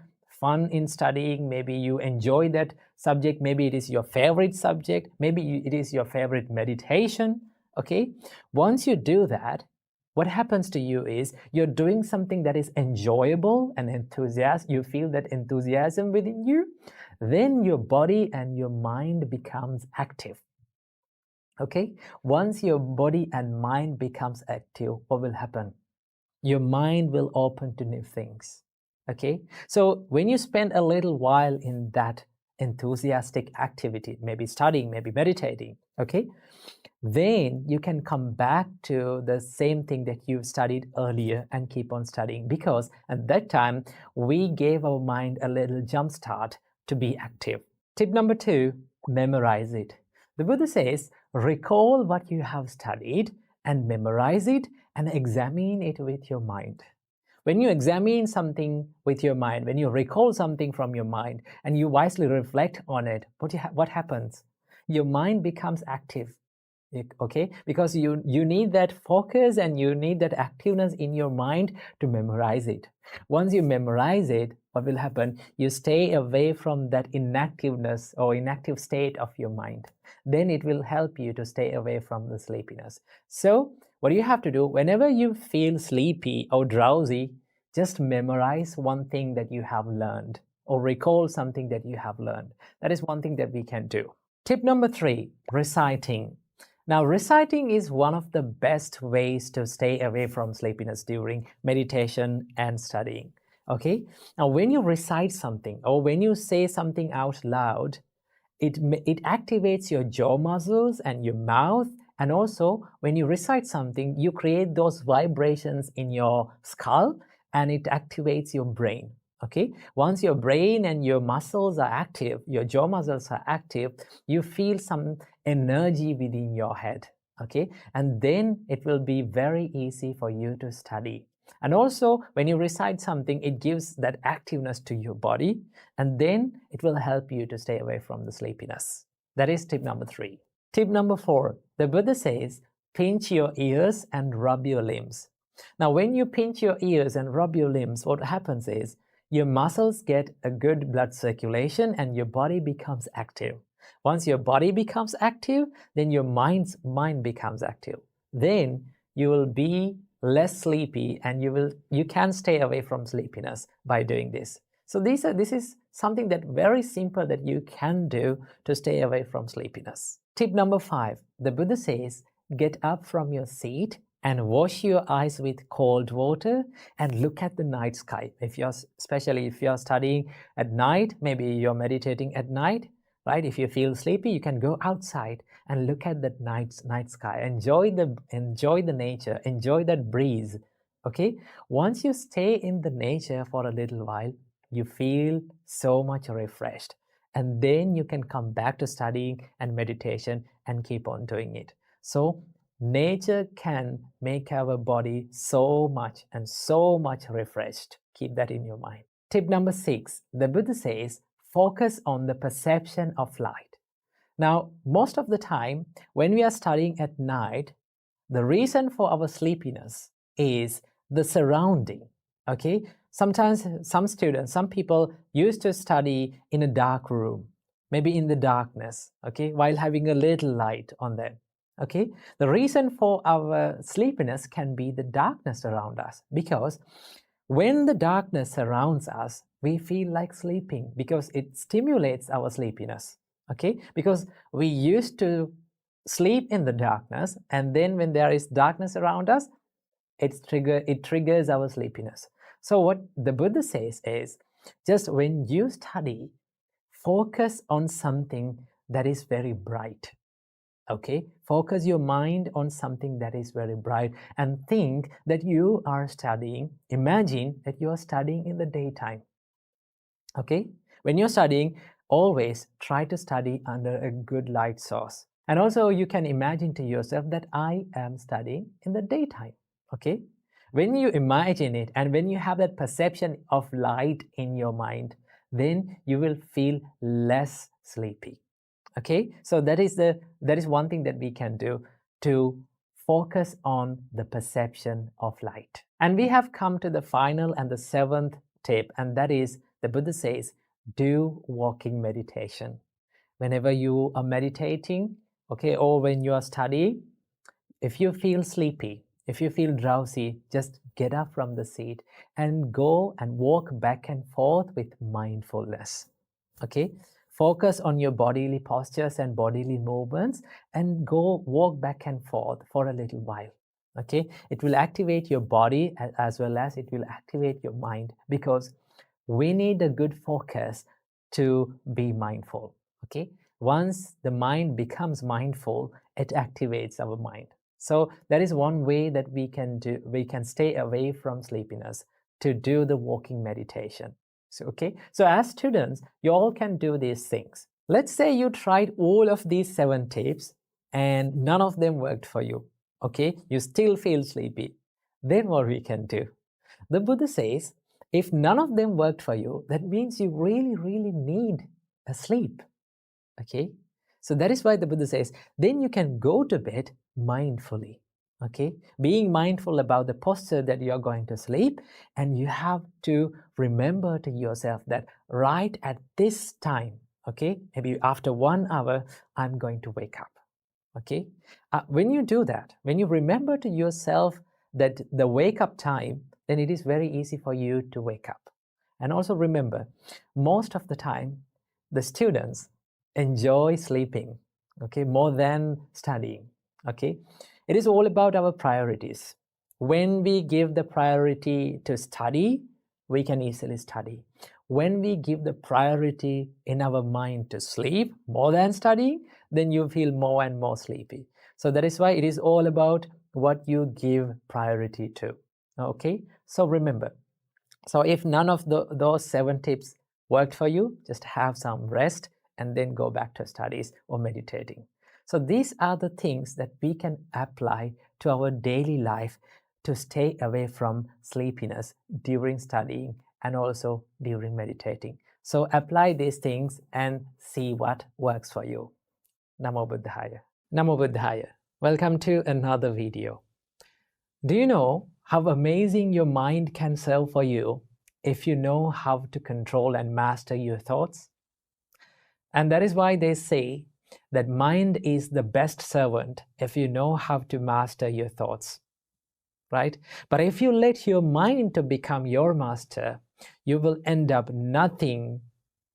fun in studying. Maybe you enjoy that subject. Maybe it is your favorite subject. Maybe it is your favorite meditation. Okay? Once you do that, what happens to you is you're doing something that is enjoyable and enthusiastic. You feel that enthusiasm within you. Then your body and your mind becomes active. Okay, once your body and mind becomes active, what will happen? Your mind will open to new things. Okay, so when you spend a little while in that enthusiastic activity, maybe studying, maybe meditating, okay, then you can come back to the same thing that you studied earlier and keep on studying, because at that time we gave our mind a little jump start to be active. Tip number 2, memorize it. The Buddha says, recall what you have studied and memorize it and examine it with your mind. When you examine something with your mind, when you recall something from your mind and you wisely reflect on it, what happens? Your mind becomes active. Okay, because you need that focus and you need that activeness in your mind to memorize it. Once you memorize it, what will happen? You stay away from that inactiveness or inactive state of your mind. Then it will help you to stay away from the sleepiness. So what you have to do, whenever you feel sleepy or drowsy, just memorize one thing that you have learned or recall something that you have learned. That is one thing that we can do. Tip number 3, reciting. Now, reciting is one of the best ways to stay away from sleepiness during meditation and studying. Okay? Now, when you recite something or when you say something out loud, it activates your jaw muscles and your mouth. And also, when you recite something, you create those vibrations in your skull and it activates your brain. Okay, once your brain and your muscles are active, your jaw muscles are active, you feel some energy within your head. Okay, and then it will be very easy for you to study. And also, when you recite something, it gives that activeness to your body, and then it will help you to stay away from the sleepiness. That is tip number 3. Tip number 4, the Buddha says, pinch your ears and rub your limbs. Now, when you pinch your ears and rub your limbs, what happens is your muscles get a good blood circulation and your body becomes active. Once your body becomes active, then your mind becomes active. Then you will be less sleepy and you can stay away from sleepiness by doing this. So this is something that very simple that you can do to stay away from sleepiness. Tip number 5, the Buddha says, get up from your seat and wash your eyes with cold water and look at the night sky. Especially if you're studying at night, maybe you're meditating at night, right? If you feel sleepy, you can go outside and look at the night sky. Enjoy the nature, enjoy that breeze. Okay? Once you stay in the nature for a little while, you feel so much refreshed. And then you can come back to studying and meditation and keep on doing it. So nature can make our body so much refreshed. Keep that in your mind. Tip number 6, the Buddha says, focus on the perception of light. Now, most of the time, when we are studying at night, the reason for our sleepiness is the surrounding. Okay? Sometimes some people used to study in a dark room, maybe in the darkness, okay, while having a little light on them. Okay, the reason for our sleepiness can be the darkness around us, because when the darkness surrounds us, we feel like sleeping because it stimulates our sleepiness. Okay, because we used to sleep in the darkness, and then when there is darkness around us, it triggers our sleepiness. So what the Buddha says is, just when you study, focus on something that is very bright. Okay, focus your mind on something that is very bright and think that you are studying. Imagine that you are studying in the daytime. Okay, when you're studying, always try to study under a good light source. And also you can imagine to yourself that I am studying in the daytime. Okay, when you imagine it and when you have that perception of light in your mind, then you will feel less sleepy. Okay, so that is one thing that we can do to focus on the perception of light. And we have come to the final and the seventh tip, and that is, the Buddha says, do walking meditation. Whenever you are meditating, okay, or when you are studying, if you feel sleepy, if you feel drowsy, just get up from the seat and go and walk back and forth with mindfulness. Okay, focus on your bodily postures and bodily movements and go walk back and forth for a little while. Okay, it will activate your body as well as it will activate your mind, because we need a good focus to be mindful. Okay, once the mind becomes mindful, it activates our mind. So that is one way that we can stay away from sleepiness, to do the walking meditation. So, okay, so as students, you all can do these things. Let's say you tried all of these 7 tips and none of them worked for you. Okay, you still feel sleepy. Then what we can do? The Buddha says, if none of them worked for you, that means you really, really need a sleep. Okay, so that is why the Buddha says, then you can go to bed mindfully. Okay, being mindful about the posture that you are going to sleep, and you have to remember to yourself that right at this time, okay, maybe after 1 hour, I'm going to wake up. Okay, when you do that, when you remember to yourself that the wake up time, then it is very easy for you to wake up. And also remember, most of the time, the students enjoy sleeping, okay, more than studying. Okay, it is all about our priorities. When we give the priority to study, we can easily study. When we give the priority in our mind to sleep more than studying, then you feel more and more sleepy. So that is why it is all about what you give priority to. Okay, so remember, so if none of those 7 tips worked for you, just have some rest and then go back to studies or meditating. So these are the things that we can apply to our daily life to stay away from sleepiness during studying and also during meditating. So apply these things and see what works for you. Namo Buddhaya. Namo Buddhaya. Welcome to another video. Do you know how amazing your mind can serve for you if you know how to control and master your thoughts? And that is why they say that mind is the best servant if you know how to master your thoughts, right? But if you let your mind to become your master, you will end up nothing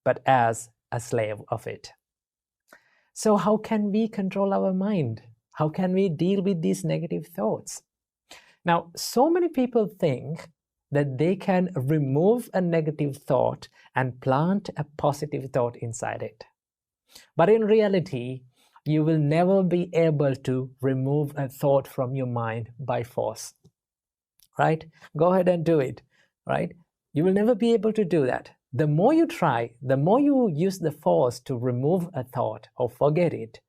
but as a slave of it. So how can we control our mind? How can we deal with these negative thoughts? Now, so many people think that they can remove a negative thought and plant a positive thought inside it. But in reality, you will never be able to remove a thought from your mind by force. Right? Go ahead and do it. Right? You will never be able to do that. The more you try, the more you use the force to remove a thought or forget it,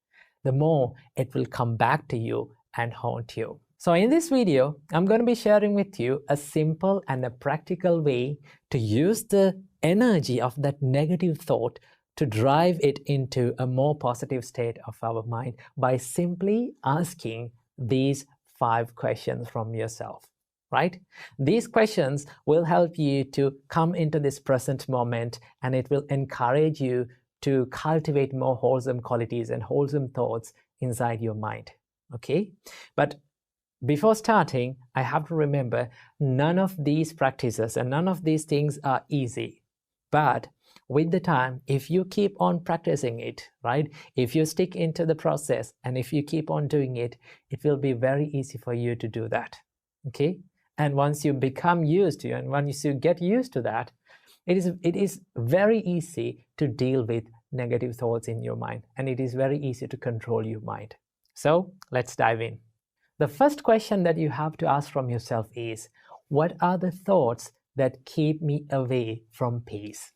the more it will come back to you and haunt you. So in this video, I'm going to be sharing with you a simple and a practical way to use the energy of that negative thought to drive it into a more positive state of our mind by simply asking these 5 questions from yourself, right? These questions will help you to come into this present moment, and it will encourage you to cultivate more wholesome qualities and wholesome thoughts inside your mind, okay? But before starting, I have to remember, none of these practices and none of these things are easy. But with the time, if you keep on practicing it, right? If you stick into the process and if you keep on doing it, it will be very easy for you to do that, okay? And once you become used to it, and once you get used to that, it is very easy to deal with negative thoughts in your mind, and it is very easy to control your mind. So let's dive in. The first question that you have to ask from yourself is, what are the thoughts that keep me away from peace?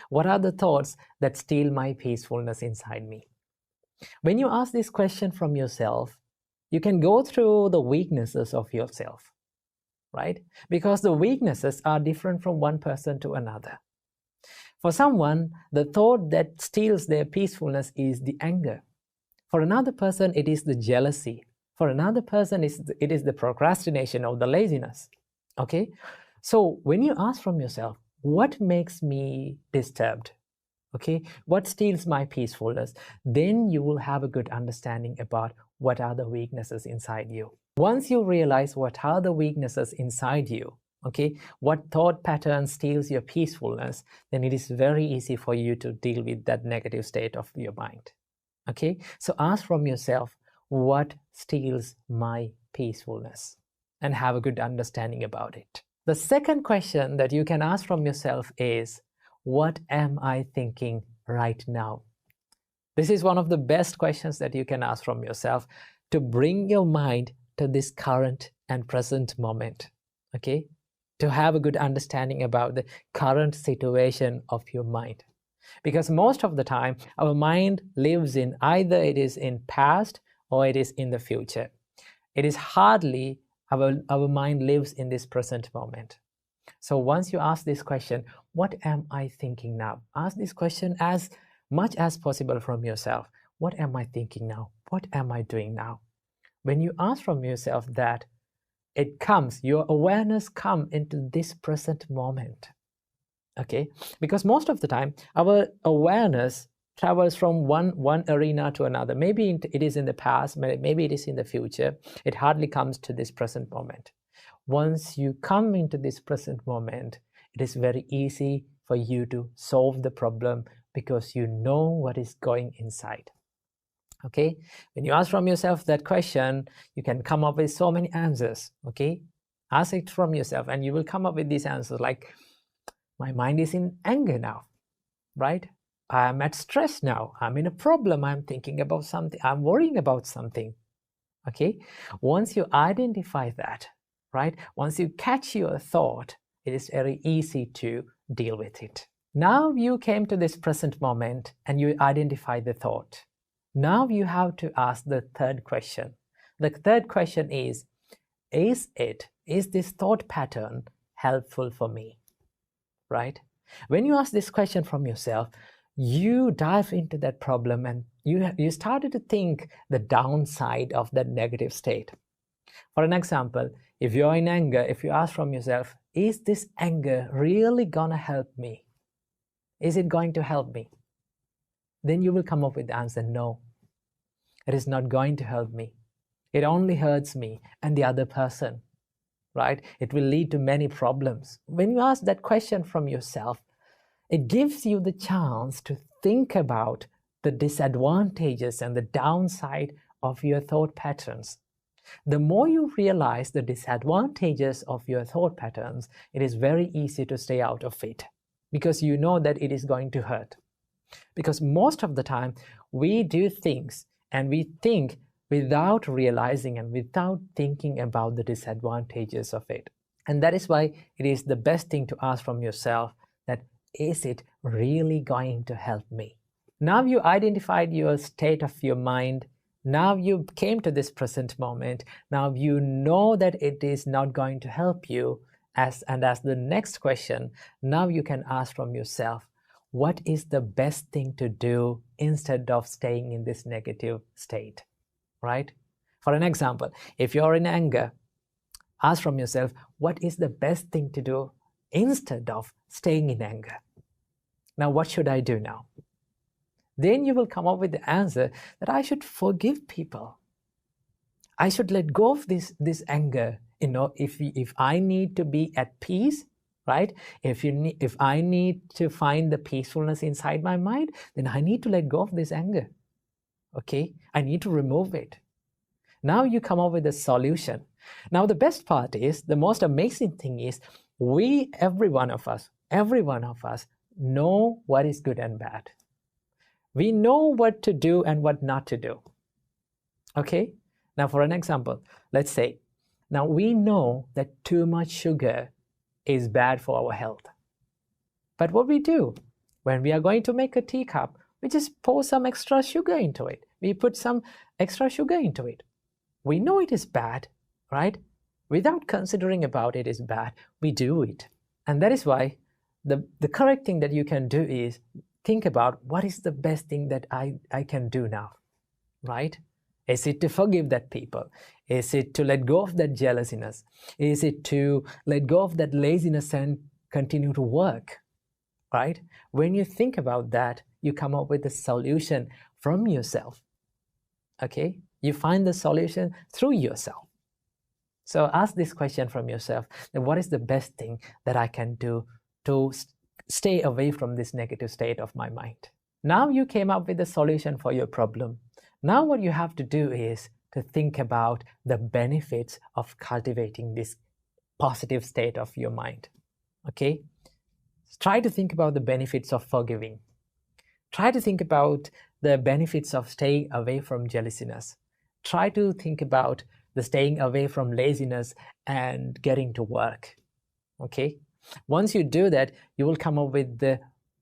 What are the thoughts that steal my peacefulness inside me? When you ask this question from yourself, you can go through the weaknesses of yourself, right? Because the weaknesses are different from one person to another. For someone, the thought that steals their peacefulness is the anger. For another person, it is the jealousy. For another person, it is the procrastination or the laziness. Okay? So when you ask from yourself, what makes me disturbed? Okay? What steals my peacefulness? Then you will have a good understanding about what are the weaknesses inside you. Once you realize what are the weaknesses inside you, okay, what thought pattern steals your peacefulness, then it is very easy for you to deal with that negative state of your mind. Okay, so ask from yourself, what steals my peacefulness? And have a good understanding about it. The second question that you can ask from yourself is, what am I thinking right now? This is one of the best questions that you can ask from yourself to bring your mind to this current and present moment. Okay, to have a good understanding about the current situation of your mind. Because most of the time, our mind lives in either it is in past or it is in the future. It is hardly our mind lives in this present moment. So once you ask this question, what am I thinking now? Ask this question as much as possible from yourself. What am I thinking now? What am I doing now? When you ask from yourself that, it comes, your awareness comes into this present moment. Okay, because most of the time our awareness travels from one arena to another. Maybe it is in the past, maybe it is in the future. It hardly comes to this present moment. Once you come into this present moment, it is very easy for you to solve the problem because you know what is going inside. Okay, when you ask from yourself that question, you can come up with so many answers. Okay, ask it from yourself and you will come up with these answers like, my mind is in anger now, right? I'm at stress now. I'm in a problem. I'm thinking about something. I'm worrying about something. Okay? Once you identify that, right? Once you catch your thought, it is very easy to deal with it. Now you came to this present moment and you identify the thought. Now you have to ask the third question. The third question is this thought pattern helpful for me? Right? When you ask this question from yourself, you dive into that problem and you started to think the downside of that negative state. For an example, if you're in anger, if you ask from yourself, is this anger really gonna help me? Is it going to help me? Then you will come up with the answer, no, it is not going to help me. It only hurts me and the other person. Right? It will lead to many problems. When you ask that question from yourself, it gives you the chance to think about the disadvantages and the downside of your thought patterns. The more you realize the disadvantages of your thought patterns, it is very easy to stay out of it because you know that it is going to hurt. Because most of the time, we do things and we think without realizing and without thinking about the disadvantages of it. And that is why it is the best thing to ask from yourself that, is it really going to help me? Now you identified your state of your mind. Now you came to this present moment. Now you know that it is not going to help you. As the next question, now you can ask from yourself, what is the best thing to do instead of staying in this negative state? Right? For an example, if you're in anger, ask from yourself, what is the best thing to do instead of staying in anger? Now, what should I do now? Then you will come up with the answer that I should forgive people. I should let go of this anger. You know, if I need to be at peace, right? If I need to find the peacefulness inside my mind, then I need to let go of this anger. Okay, I need to remove it. Now you come up with a solution. Now the best part is, the most amazing thing is, every one of us know what is good and bad. We know what to do and what not to do. Okay, now for an example, let's say, now we know that too much sugar is bad for our health. But what we do, when we are going to make a teacup, we just pour some extra sugar into it. We put some extra sugar into it. We know it is bad, right? Without considering about it is bad, we do it. And that is why the correct thing that you can do is think about what is the best thing that I can do now, right? Is it to forgive that people? Is it to let go of that jealousness? Is it to let go of that laziness and continue to work, right? When you think about that, you come up with a solution from yourself, okay? You find the solution through yourself. So ask this question from yourself, what is the best thing that I can do to stay away from this negative state of my mind? Now you came up with a solution for your problem. Now what you have to do is to think about the benefits of cultivating this positive state of your mind, okay? Try to think about the benefits of forgiving. Try to think about the benefits of staying away from jealousyness. Try to think about the staying away from laziness and getting to work, okay? Once you do that, you will come up with the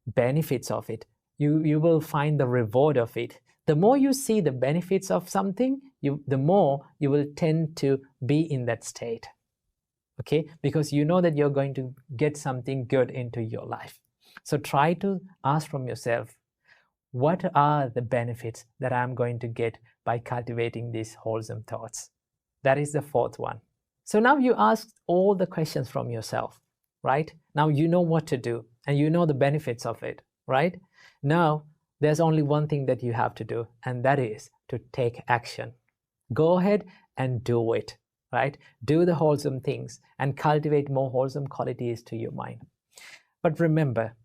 benefits of it. You will find the reward of it. The more you see the benefits of something, the more you will tend to be in that state, okay? Because you know that you're going to get something good into your life. So try to ask from yourself, what are the benefits that I'm going to get by cultivating these wholesome thoughts? That is the fourth one. So now you ask all the questions from yourself, right? Now you know what to do and you know the benefits of it, right? Now there's only one thing that you have to do, and that is to take action. Go ahead and do it, right? Do the wholesome things and cultivate more wholesome qualities to your mind. But remember,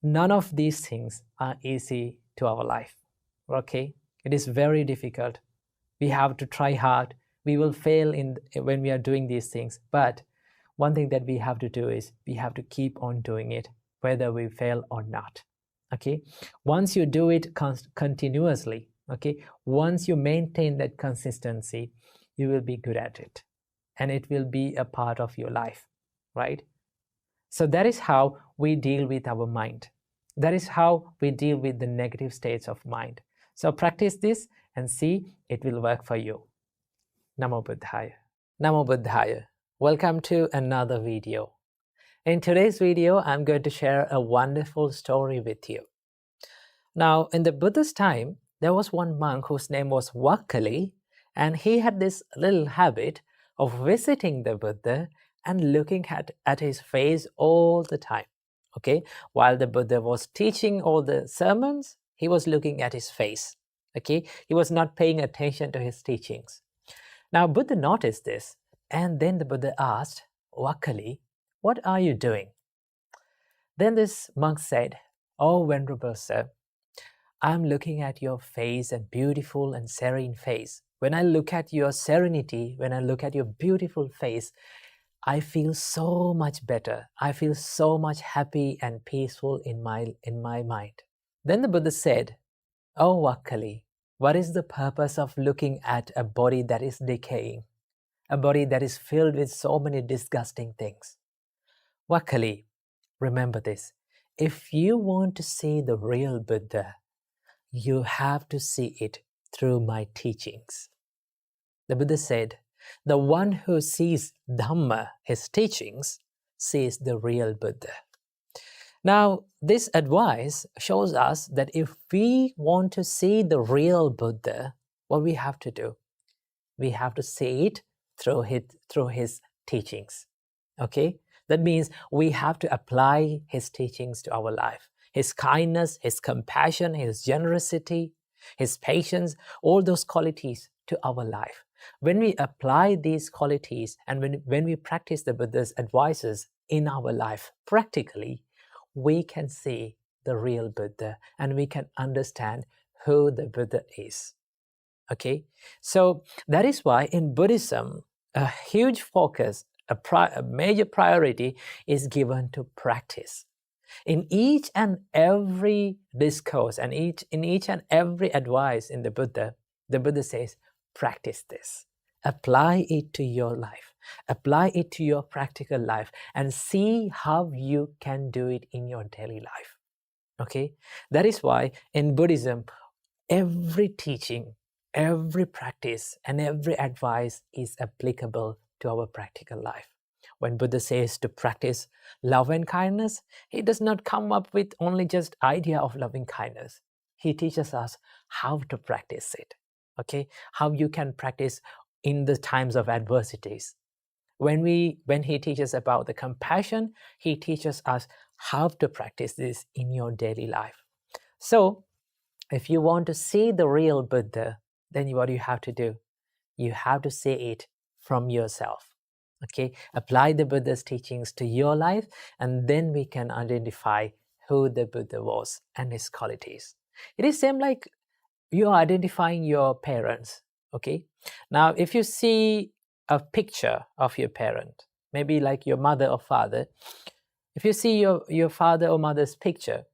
none of these things are easy to our life, okay? It is very difficult. We have to try hard. We will fail when we are doing these things. But one thing that we have to do is we have to keep on doing it, whether we fail or not, okay? Once you do it continuously, okay, once you maintain that consistency, you will be good at it. And it will be a part of your life, right? So that is how we deal with our mind. That is how we deal with the negative states of mind. So practice this and see it will work for you. Namo Buddhaya. Namo Buddhaya. Welcome to another video. In today's video, I'm going to share a wonderful story with you. Now, in the Buddha's time, there was one monk whose name was Vakali, and he had this little habit of visiting the Buddha and looking at his face all the time. Okay, while the Buddha was teaching all the sermons, he was looking at his face. Okay, he was not paying attention to his teachings. Now, Buddha noticed this, and then the Buddha asked, Vakali, what are you doing? Then this monk said, Oh, Venerable Sir, I'm looking at your face, a beautiful and serene face. When I look at your serenity, when I look at your beautiful face, I feel so much better. I feel so much happy and peaceful in my mind. Then the Buddha said, Oh, Vakali, what is the purpose of looking at a body that is decaying? A body that is filled with so many disgusting things? Vakali, remember this. If you want to see the real Buddha, you have to see it through my teachings. The Buddha said, the one who sees Dharma, his teachings, sees the real Buddha. Now, this advice shows us that if we want to see the real Buddha, what we have to do? We have to see it through his teachings. Okay? That means we have to apply his teachings to our life. His kindness, his compassion, his generosity, his patience, all those qualities to our life. When we apply these qualities and when we practice the Buddha's advices in our life practically, we can see the real Buddha and we can understand who the Buddha is. Okay, so that is why in Buddhism, a huge focus, a major priority is given to practice. In each and every discourse and in each and every advice in the Buddha says, practice this. Apply it to your life. Apply it to your practical life and see how you can do it in your daily life. Okay? That is why in Buddhism, every teaching, every practice, and every advice is applicable to our practical life. When Buddha says to practice love and kindness, he does not come up with only just idea of loving kindness. He teaches us how to practice it. Okay, how you can practice in the times of adversities. When he teaches about the compassion, he teaches us how to practice this in your daily life. So, if you want to see the real Buddha, then what you have to do? You have to see it from yourself. Okay, apply the Buddha's teachings to your life, and then we can identify who the Buddha was and his qualities. It is same like you are identifying your parents. Okay, now if you see a picture of your parent, maybe like your mother or father, if you see your father or mother's picture,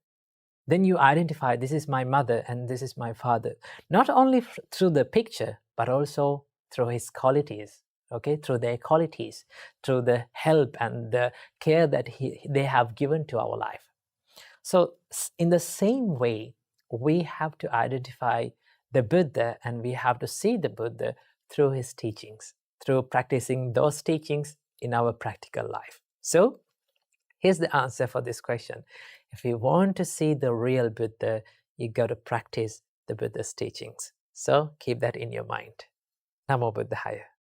then you identify, this is my mother and this is my father, not only through the picture, but also through his qualities. Okay, through their qualities, through the help and the care that they have given to our life. So in the same way, we have to identify the Buddha and we have to see the Buddha through his teachings, through practicing those teachings in our practical life. So here's the answer for this question. If you want to see the real Buddha, you got to practice the Buddha's teachings. So keep that in your mind. Namo Buddhaya.